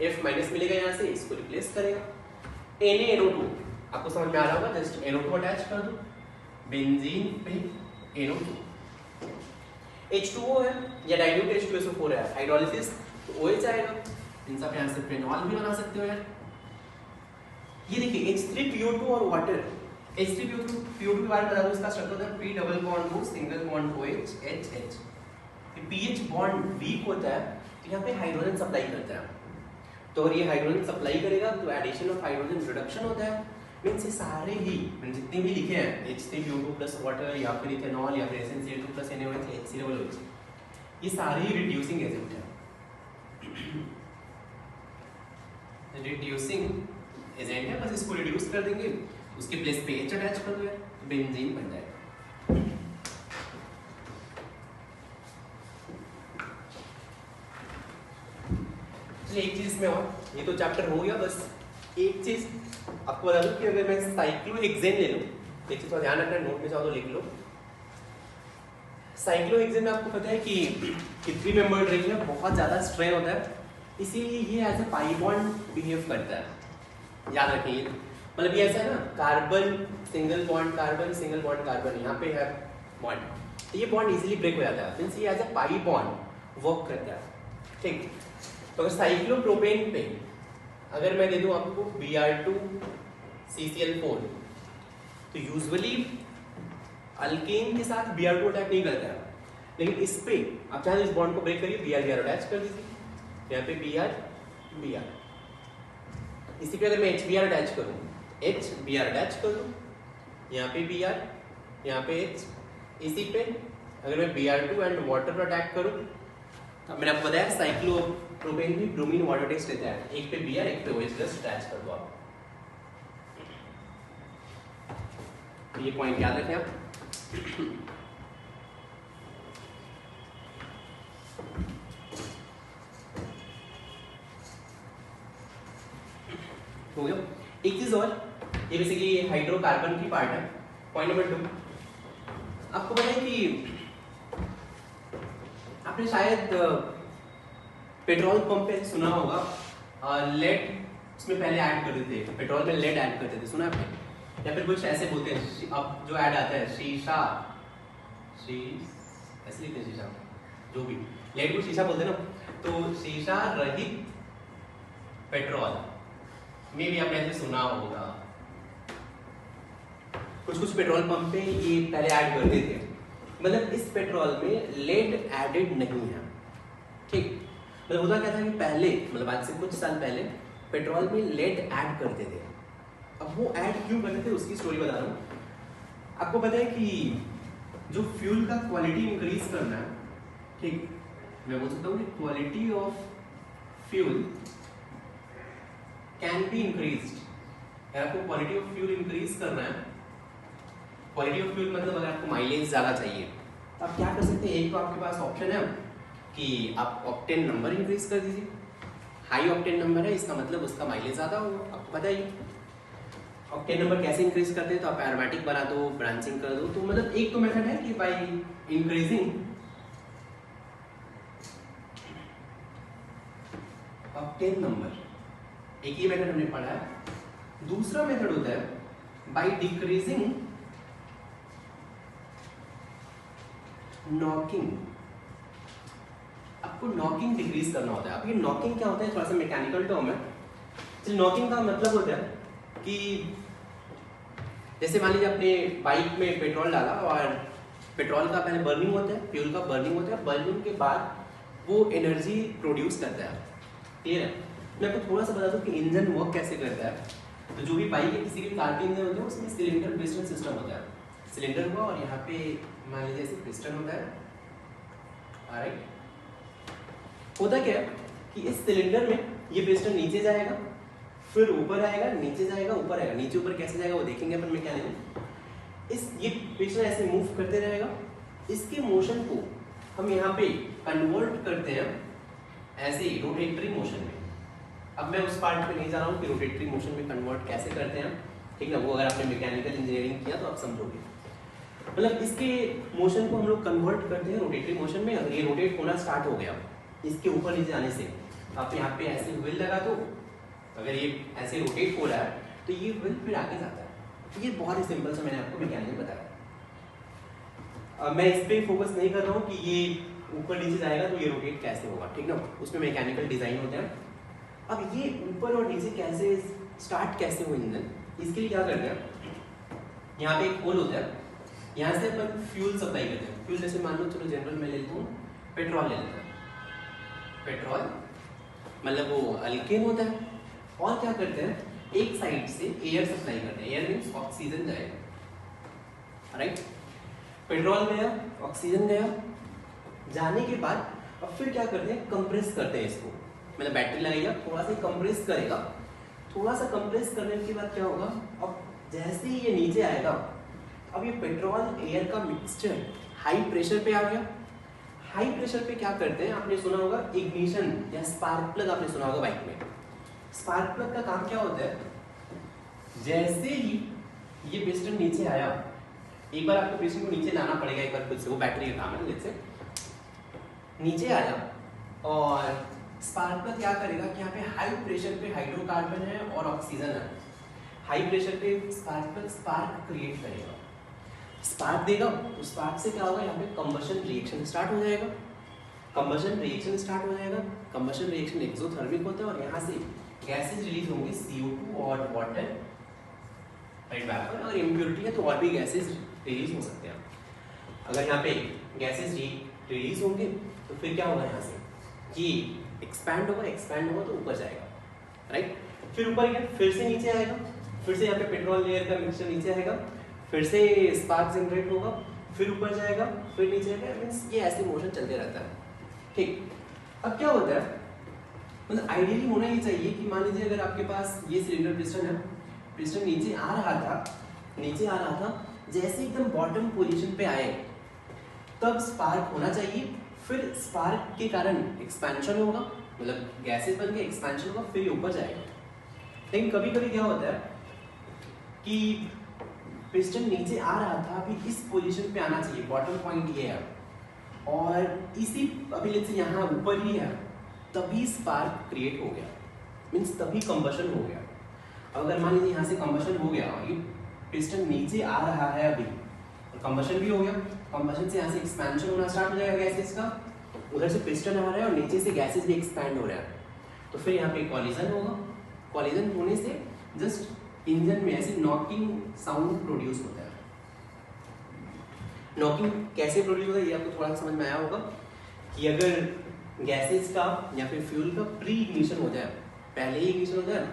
F माइनस मिलेगा, यहाँ से इसको रिप्लेस करेगा। NaNO2 आपको समझ में आ रहा होगा, जस्ट NO2 अटैच कर दो, बेंजीन पे NO2। H2O है या डाइल्यूट H2SO4 है, हाइड्रोलिसिस तो OH आएगा, इन सब यहाँ से फिनॉल भी बना सकते हो यार। ये देखिए H3PO2 और वाटर, H3PO2 के बारे में बता दूं, इसका स्ट्रक्चर है P double bond O single bond OH HH। pH bond weak होता है तो यहाँ पे हाइड्रोजन सप्लाई करता है, तो अगर ये हाइड्रोजन सप्लाई करेगा तो एडिशन ऑफ हाइड्रोजन रिडक्शन होता है। मींस ये सारे ही जितने भी लिखे हैं H3PO2 प्लस वाटर या फिर इथेनॉल या फिर SnCl2 प्लस NaOH HCl, ये सारे ही रिड्यूसिंग एजेंट हैं। रिड्यूसिंग एजेंट है, बस इसको रिड्यूस कर देंगे, उसके प्लेस पे H अटैच कर दो यार, तो बेंजीन बन जाएगा। चलिए एक चीज में और, ये तो चैप्टर हो गया, बस एक चीज आपको बता दूं कि अगर मैं साइक्लोहेक्सेन ले लूं, एक चीज का ध्यान रखना, नोट में चाहो तो लिख लो। साइक्लोहेक्सेन में आपको पता है कि 3 मेंबर्ड रिंग में बहुत ज्यादा स्ट्रेन होता है, इसीलिए ये as a pi bond behave करता है। याद रखिए, मतलब ये ऐसा है ना, carbon single bond carbon, single bond carbon, यहाँ पे है बॉन्ड, तो ये बॉन्ड इजीली ब्रेक हो जाता है, मींस ये as a pi bond work करता है। ठीक, तो अगर साइक्लोप्रोपेन पे अगर मैं दे दूं आपको Br2 CCl4, तो यूजुअली अल्केन के साथ Br2 अटैक नहीं करता है, लेकिन इस पे आप चाहे इस बॉन्ड को ब्रेक करिए, Br अटैच कर दीजिए, यहाँ पे Br, इसी पे अगर मैं HBr अटैच करूँ, HBr अटैच कर दूँ, यहाँ पे Br, यहाँ पे H, इसी पे अगर मैं Br2 एंड वाटर पर अटैक करूँ, अब मैंने आपको बताया साइक्लोप्रोपेन भी ब्रोमीन वाटर टेस्ट लेता है, एक पे Br एक पे OH प्लस अटैच कर दो आप, तो ये पॉइंट याद रखें आप। हो गया। एक चीज और, ये बेसिकली हाइड्रोकार्बन की पार्ट है। पॉइंट नंबर 2, आपको पता है कि आपने शायद पेट्रोल पंप पे सुना होगा लेड उसमें पहले ऐड कर देते थे, पेट्रोल में लेड ऐड करते थे, सुना है आपने? या फिर कुछ ऐसे बोलते हैं, अब जो ऐड आता है शीशा, ऐसे लिखते हैं शीशा, जो भी लेड को शीशा बोलते हैं ना, तो शीशा रहित पेट्रोल में भी आपने ऐसे सुना होगा। कुछ पेट्रोल पंप पे ये पहले ऐड करते थे, मतलब इस पेट्रोल में लेड एडेड नहीं है। ठीक, मतलब होता क्या था कि पहले, मतलब आज से कुछ साल पहले पेट्रोल में लेड ऐड करते थे। अब वो ऐड क्यों करते थे उसकी स्टोरी बता रहा हूँ। आपको पता है कि जो फ्यूल का क्वालिटी इंक्रीज करना है, ठीक, मैं बोल सकता हूँ कि quality of fuel can be increased. अगर आपको क्वालिटी ऑफ फ्यूल इंक्रीज करना है, क्वालिटी ऑफ फ्यूल मतलब अगर आपको माइलेज ज़्यादा चाहिए, तो आप क्या कर सकते हैं, एक तो आपके पास ऑप्शन है कि आप ऑक्टेन नंबर इंक्रीज कर दीजिए। हाई ऑक्टेन नंबर है, इसका मतलब उसका माइलेज ज़्यादा होगा, आपको पता ही। ऑक्टेन नंबर कैसे इंक्रीज करते हैं, तो आप एरोमेटिक बना दो, ब्रांचिंग कर दो, तो मतलब एक तो मेथड है कि बाई इंक्रीजिंग ऑक्टेन नंबर, एक ही मेथड हमने पढ़ा है। दूसरा मेथड होता है बाई डिक्रीजिंग नॉकिंग। आपको नॉकिंग डिक्रीज करना होता है। अब ये नॉकिंग क्या होता है, थोड़ा सा मैकेनिकल टर्म है। तो नॉकिंग का मतलब होता है कि जैसे मान लीजिए आपने बाइक में पेट्रोल डाला और पेट्रोल का पहले बर्निंग होता है, फ्यूल का बर्निंग होता है, बर्निंग के बाद वो एनर्जी प्रोड्यूस करता है। क्लियर है? मैं आपको थोड़ा सा बता दूं कि इंजन वर्क कैसे करता है। तो जो भी बाइक है, किसी के भी कार के इंजन होते हैं, उसमें सिलेंडर पिस्टन सिस्टम होता है। सिलेंडर हुआ और यहाँ पे मान लीजिए ऐसे पिस्टन होता है। ऑलराइट, होता क्या है कि इस सिलेंडर में ये पिस्टन नीचे जाएगा, फिर ऊपर आएगा, नीचे जाएगा, ऊपर आएगा। नीचे ऊपर कैसे जाएगा वो देखेंगे अपन मैकेनिज्म। इस ये पिस्टन ऐसे मूव करते रहेगा। इसके मोशन को हम यहाँ पे कन्वर्ट करते हैं ऐसे ही रोटेटरी मोशन में। अब मैं उस पार्ट पे नहीं जा रहा हूँ कि रोटेटरी मोशन में कन्वर्ट कैसे करते हैं, ठीक है, वो अगर आपने मैकेनिकल इंजीनियरिंग किया तो आप समझोगे। मतलब इसके मोशन को हम लोग कन्वर्ट करते हैं रोटेटरी मोशन में। अगर ये रोटेट होना स्टार्ट हो गया इसके ऊपर नीचे जाने से, आप यहाँ पे ऐसे व्हील लगा दो, अगर ये ऐसे रोटेट हो रहा है तो ये व्हील फिर आगे जाता है। ये बहुत ही सिंपल सा मैंने आपको मैकेनिज्म बताया। मैं इस पे फोकस नहीं कर रहा हूँ कि ये ऊपर नीचे जाएगा तो ये रोटेट कैसे होगा, ठीक ना, उसमें मैकेनिकल डिजाइन होते हैं। अब ये ऊपर और नीचे कैसे स्टार्ट कैसे हो इंजन, इसके लिए क्या करते हैं, यहाँ पे एक होल होता है, यहाँ से अपन फ्यूल सप्लाई करते हैं। फ्यूल जैसे मान लो, चलो जनरल में ले लेता हूँ, पेट्रोल ले लेता हूँ। पेट्रोल मतलब वो अल्केन होता है। और क्या करते हैं, एक साइड से एयर सप्लाई करते हैं। एयर मीन्स ऑक्सीजन जाएगा, राइट। पेट्रोल गया, ऑक्सीजन गया, जाने के बाद अब फिर क्या करते हैं, कंप्रेस करते हैं इसको, मतलब बैटरी लगाइएगा, थोड़ा सा कंप्रेस करेगा, थोड़ा सा कंप्रेस करने के बाद क्या होगा, अब जैसे ही ये नीचे आएगा, अब ये पेट्रोल एयर का मिक्सचर हाई प्रेशर पे आ गया। हाई प्रेशर पे क्या करते हैं, आपने सुना होगा इग्निशन या स्पार्क प्लग, आपने सुना होगा बाइक में। स्पार्क प्लग का काम क्या होता है, जैसे ही ये पिस्टन नीचे आया, एक बार आपको पिस्टन को नीचे लाना पड़ेगा एक बार खुद से, वो बैटरी का काम है, जैसे नीचे आया और स्पार्क प्लग क्या करेगा कि यहाँ पे हाई प्रेशर पे हाइड्रोकार्बन है और ऑक्सीजन है, हाई प्रेशर पे स्पार्क प्लग स्पार्क क्रिएट करेगा, स्पार्क देगा, उस स्पार्क से क्या होगा, यहाँ पे कंबशन रिएक्शन स्टार्ट हो जाएगा। कंबशन रिएक्शन स्टार्ट हो जाएगा, कंबशन रिएक्शन एक्सोथर्मिक होता है और यहाँ से गैसेज रिलीज होंगे, CO2 और वाटर, राइट वेपर। अगर इम्प्योरिटी है तो और भी गैसेज रिलीज हो सकते हैं। अगर यहाँ पे गैसेज रिलीज होंगे तो फिर क्या होगा, यहाँ से कि एक्सपैंड होगा तो ऊपर जाएगा, राइट। फिर ऊपर गया, फिर से नीचे आएगा, फिर से यहाँ पे पेट्रोल लेयर का मिक्सचर नीचे आएगा, फिर से स्पार्क जनरेट होगा, फिर ऊपर जाएगा, फिर नीचे आएगा, मींस ये ऐसे मोशन चलते रहता है, ठीक। अब क्या होता है, मतलब आइडियली होना ये चाहिए कि मान लीजिए अगर आपके पास ये सिलेंडर पिस्टन है, पिस्टन नीचे आ रहा था, जैसे एकदम बॉटम पोजीशन पे आए तब स्पार्क होना चाहिए, फिर स्पार्क के कारण एक्सपेंशन होगा, मतलब गैसेस बन के एक्सपेंशन होगा, फिर ऊपर जाएगा। लेकिन कभी कभी क्या होता है कि पिस्टन नीचे आ रहा था, अभी इस पोजीशन पे आना चाहिए, बॉटम पॉइंट ये है, और इसी अभी लेट्स से यहाँ ऊपर ही है, तभी स्पार्क क्रिएट हो गया, मींस तभी कंबशन हो गया। अगर मान लीजिए यहाँ से कंबशन हो गया, ये पिस्टन नीचे आ रहा है अभी, और कंबशन भी हो गया, कंबशन से यहाँ से एक्सपेंशन होना स्टार्ट हो जाएगा गैसेस का, उधर से पिस्टन आ रहा है और नीचे से गैसेस भी एक्सपैंड हो रहा है, तो फिर यहाँ पे कॉलिजन होगा, कॉलिजन होने से जस्ट इंजन में ऐसे नॉकिंग साउंड प्रोड्यूस होता है। नॉकिंग कैसे प्रोड्यूस होता है ये आपको थोड़ा सा समझ में आया होगा कि अगर गैसेस का या फिर फ्यूल का प्री इग्निशन हो जाए, पहले ही इग्निशन हो जाए,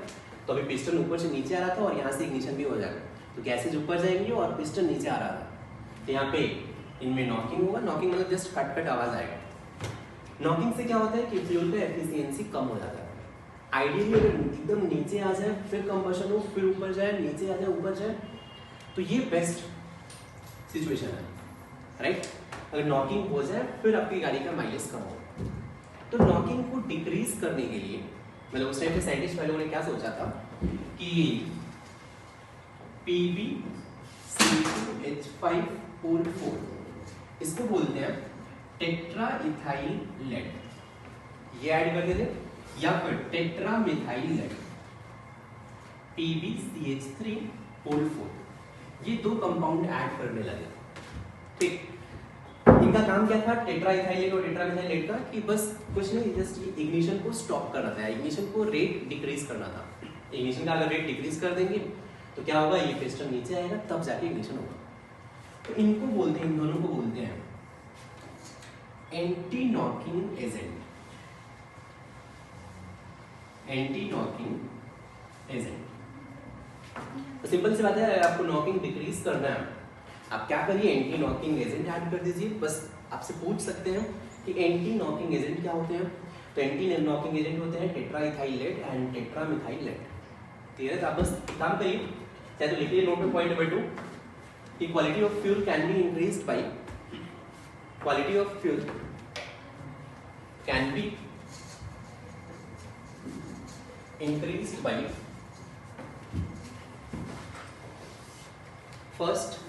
तो अभी पिस्टन ऊपर से नीचे आ रहा था और यहाँ से इग्निशन भी हो जाएगा, तो गैसेज ऊपर जाएंगी और पिस्टन नीचे आ रहा था, तो यहाँ पे इनमें नॉकिंग होगा, नॉकिंग मतलब जस्ट खट खट आवाज आएगा। नॉकिंग से क्या होता है कि फ्यूल का एफिशिएंसी कम हो जाता है। आइडियली अगर एकदम नीचे आ जाए, फिर कंबशन हो, फिर ऊपर जाए, नीचे आ जाए, ऊपर जाए, तो ये बेस्ट सिचुएशन है, राइट। अगर नॉकिंग हो जाए फिर आपकी गाड़ी का माइलेज कम हो, तो नॉकिंग को डिक्रीज करने के लिए, मतलब उस टाइम पे साइंटिस्ट वालों ने क्या सोचा था कि PbC2H5O4 इसको बोलते हैं टेट्रा इथाइल लेड, ये ऐड कर देते, या फिर टेट्रा मिथाइल लेड, PbCH3O4, ये दो कंपाउंड ऐड करने लगे, ठीक। इनका काम क्या था, टेट्रा इथाइल लेड और टेट्रा मिथाइल लेड का, कि बस कुछ नहीं, जस्ट इग्निशन को स्टॉप करना था, इग्निशन को रेट डिक्रीज करना था। इग्निशन का अगर रेट डिक्रीज कर देंगे तो क्या होगा, ये पिस्टन नीचे आएगा, तब जाके इग्निशन होगा। तो इनको बोलते हैं, इन दोनों को बोलते हैं anti knocking agent, anti knocking agent. तो सिंपल सी बात है, अगर आपको नॉकिंग डिक्रीज करना है, आप क्या करिए, एंटी नॉकिंग एजेंट ऐड कर दीजिए। बस आपसे पूछ सकते हैं कि एंटी नॉकिंग एजेंट क्या होते हैं, तो एंटी नॉकिंग एजेंट होते हैं tetra ethyl lead and tetra methyl lead. ठीक है, तो आप बस काम करिए, चाहे तो लिखिए नोट में पॉइंट नंबर 2 कि quality of fuel can be increased by, quality of fuel can be increased by first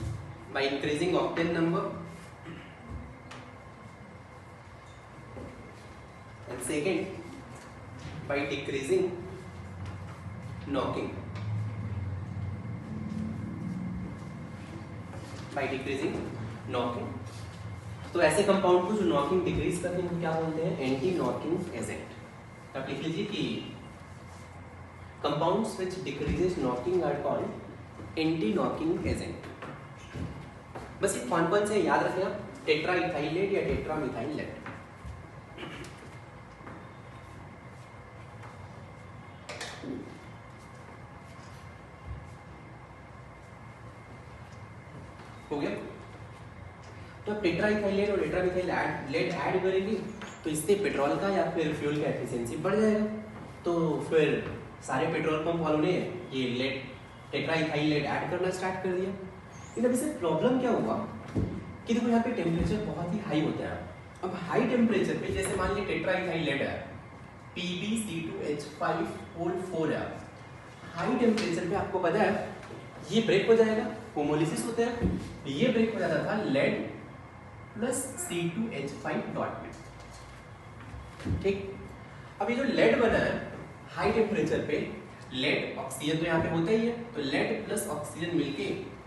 by increasing octane number and second by decreasing knocking, by decreasing knocking। तो ऐसे कंपाउंड को जो knocking decrease करते हैं क्या बोलते हैं, एंटी नॉकिंग एजेंट। आप लिख लीजिए कि compounds which decreases knocking are called anti knocking agent. बस ये कौन से याद रखें आप, टेट्रा इथाइल लेड या टेट्रा मिथाइल लेड। हो गया, तो टेट्रा इथाइल लेड और टेट्रा मिथाइल लेड ऐड करेंगे तो इससे पेट्रोल का या फिर फ्यूल का एफिशिएंसी बढ़ जाएगा। तो फिर सारे पेट्रोल पंप वालों ने ये लेड टेट्राइथाइल लेड ऐड करना स्टार्ट कर दिया। लेकिन अब इससे प्रॉब्लम क्या हुआ कि देखो यहाँ पे टेम्परेचर बहुत ही हाई होता है। अब हाई टेम्परेचर पे जैसे मान लीजिए टेट्राइथाइल लेड है PbC2H5O4 है, हाई टेम्परेचर पे आपको पता है ये ब्रेक हो जाएगा, होमोलिसिस होता है, ये ब्रेक हो जाता था लेड प्लस C2H5 डॉट में। ठीक, अब ये जो लेड बना है हाई टेम्परेचर पे, लेड ऑक्सीजन तो यहाँ पे होता ही है, तो लेड प्लस ऑक्सीजन मिलके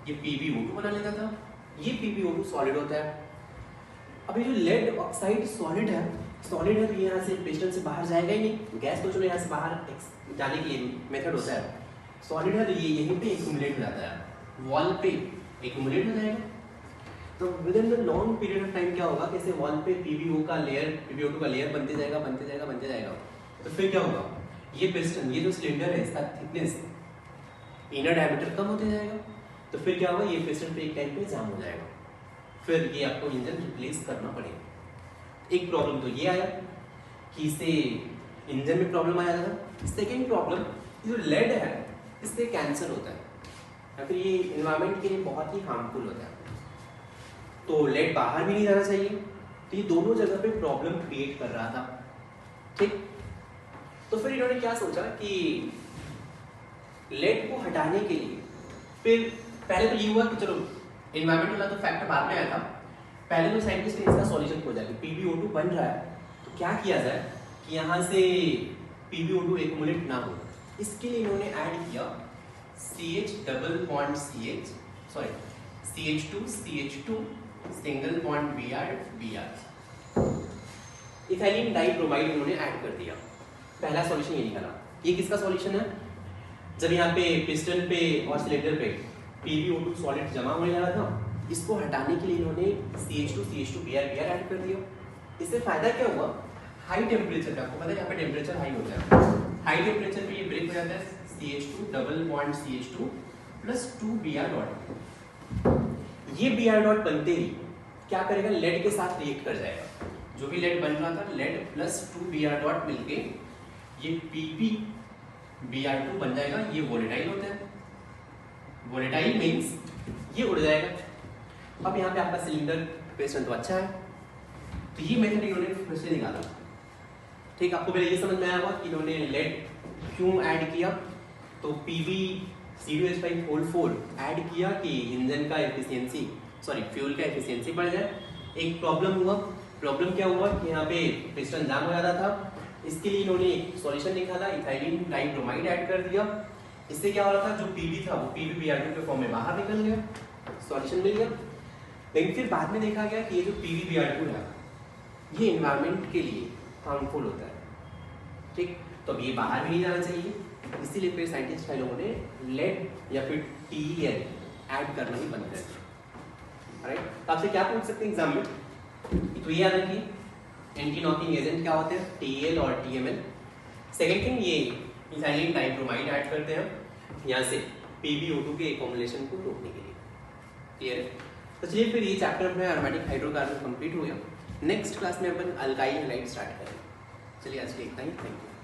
ये PbO2 बना लेता था। ये PbO2 सॉलिड होता है। अब ये जो लेड ऑक्साइड सॉलिड है तो ये यहाँ से पिस्टन से बाहर जाएगा ही नहीं, गैस तो चलो यहाँ से बाहर जाने के लिए मेथड होता है। सॉलिड है तो ये यहीं पे एक्यूमुलेट हो जाता है, वॉल पे एक्यूमुलेट हो जाएगा। तो with in the long period of time क्या होगा, कैसे वॉल पे PbO2 का लेयर बनते जाएगा। तो फिर क्या होगा, ये पिस्टन, ये जो सिलेंडर है इसका थिकनेस, इनर डायमीटर कम होते जाएगा। तो फिर क्या होगा, ये पिस्टन पे एक टाइम पे जाम हो जाएगा, फिर ये आपको इंजन रिप्लेस करना पड़ेगा। एक प्रॉब्लम तो ये आया कि इससे इंजन में प्रॉब्लम आया था। सेकेंड प्रॉब्लम, जो लेड है इससे कैंसर होता है या फिर ये एनवायरनमेंट के लिए बहुत ही हार्मफुल होता है। तो लेड बाहर भी नहीं जाना चाहिए, तो ये दोनों जगह पे प्रॉब्लम क्रिएट कर रहा था। ठीक, तो फिर इन्होंने क्या सोचा कि लेड को हटाने के लिए, फिर पहले तो ये हुआ कि चलो एनवायरनमेंट वाला तो फैक्टर बाद में आया था, पहले तो साइंटिस्ट ने इसका सॉल्यूशन खोजा कि PbO2 बन रहा है तो क्या किया जाए कि यहाँ से PbO2 एक्यूमुलेट ना हो। इसके लिए इन्होंने ऐड किया CH2 single bond Br ethylene dibromide इन्होंने ऐड कर दिया। पहला सॉल्यूशन ये निकला। ये किसका सॉल्यूशन है, जब यहाँ पे पिस्टन पे और सिलेंडर पे PbO2 सॉलिड जमा होने लगा था, इसको हटाने के लिए इन्होंने CH2Br ऐड कर दिया। इससे फायदा क्या हुआ, हाई टेम्परेचर पे, आपको पता है यहाँ पे टेम्परेचर हाई होता है, हाई टेम्परेचर पे ये ब्रेक हो जाता है CH2 double bond CH2 plus 2Br dot. ये Br डॉट बनते ही क्या करेगा, लेड के साथ रिएक्ट कर जाएगा। जो भी लेड बन रहा था, लेड प्लस 2Br डॉट मिलके ये PbBr2 बन जाएगा। ये वोलेटाइल होता है, वोलेटाइल मीन्स ये उड़ जाएगा। अब यहाँ पे आपका सिलेंडर पिस्टन तो अच्छा है, तो ये मेथड इन्होंने फिर से निकाला। ठीक, आपको पहले ये समझ में आया होगा कि इन्होंने लेड क्यों ऐड किया, तो PbC2H5O4 ऐड किया कि इंजन का एफिशिएंसी, फ्यूल का एफिशिएंसी बढ़ जाए। एक प्रॉब्लम क्या हुआ कि यहाँ पे पिस्टन जाम हो जाता था, इसके लिए इन्होंने एक सॉल्यूशन निकाला, इथाइलिन डाइब्रोमाइड ऐड कर दिया। इससे क्या हो रहा था, जो Pb था वो PbBr2 के फॉर्म में बाहर निकल गया, सॉल्यूशन मिल गया। लेकिन फिर बाद में देखा गया कि ये जो PbBr2 है ये एनवायरनमेंट के लिए हार्मफुल होता है। ठीक, तो अब ये बाहर भी नहीं जाना चाहिए, इसीलिए फिर साइंटिस्ट लोगों ने लेड या फिर TeL ऐड करना ही बंद कर दिया। राइट, तो आपसे क्या पूछ सकते हैं एग्जाम में, तो ये याद रखिए एंटी नॉकिंग एजेंट क्या होते हैं, TeL और TML। सेकेंड थिंग, ये इथाइलिन डाइब्रोमाइड ऐड करते हैं यहाँ से PbO2 के एक्युमुलेशन को रोकने के लिए। क्लियर है, तो चलिए फिर ये चैप्टर अपना एरोमेटिक हाइड्रोकार्बन कंप्लीट हो गया। नेक्स्ट क्लास में अपन अल्काइल हैलाइड स्टार्ट करेंगे। चलिए आज के इतना ही, थैंक यू।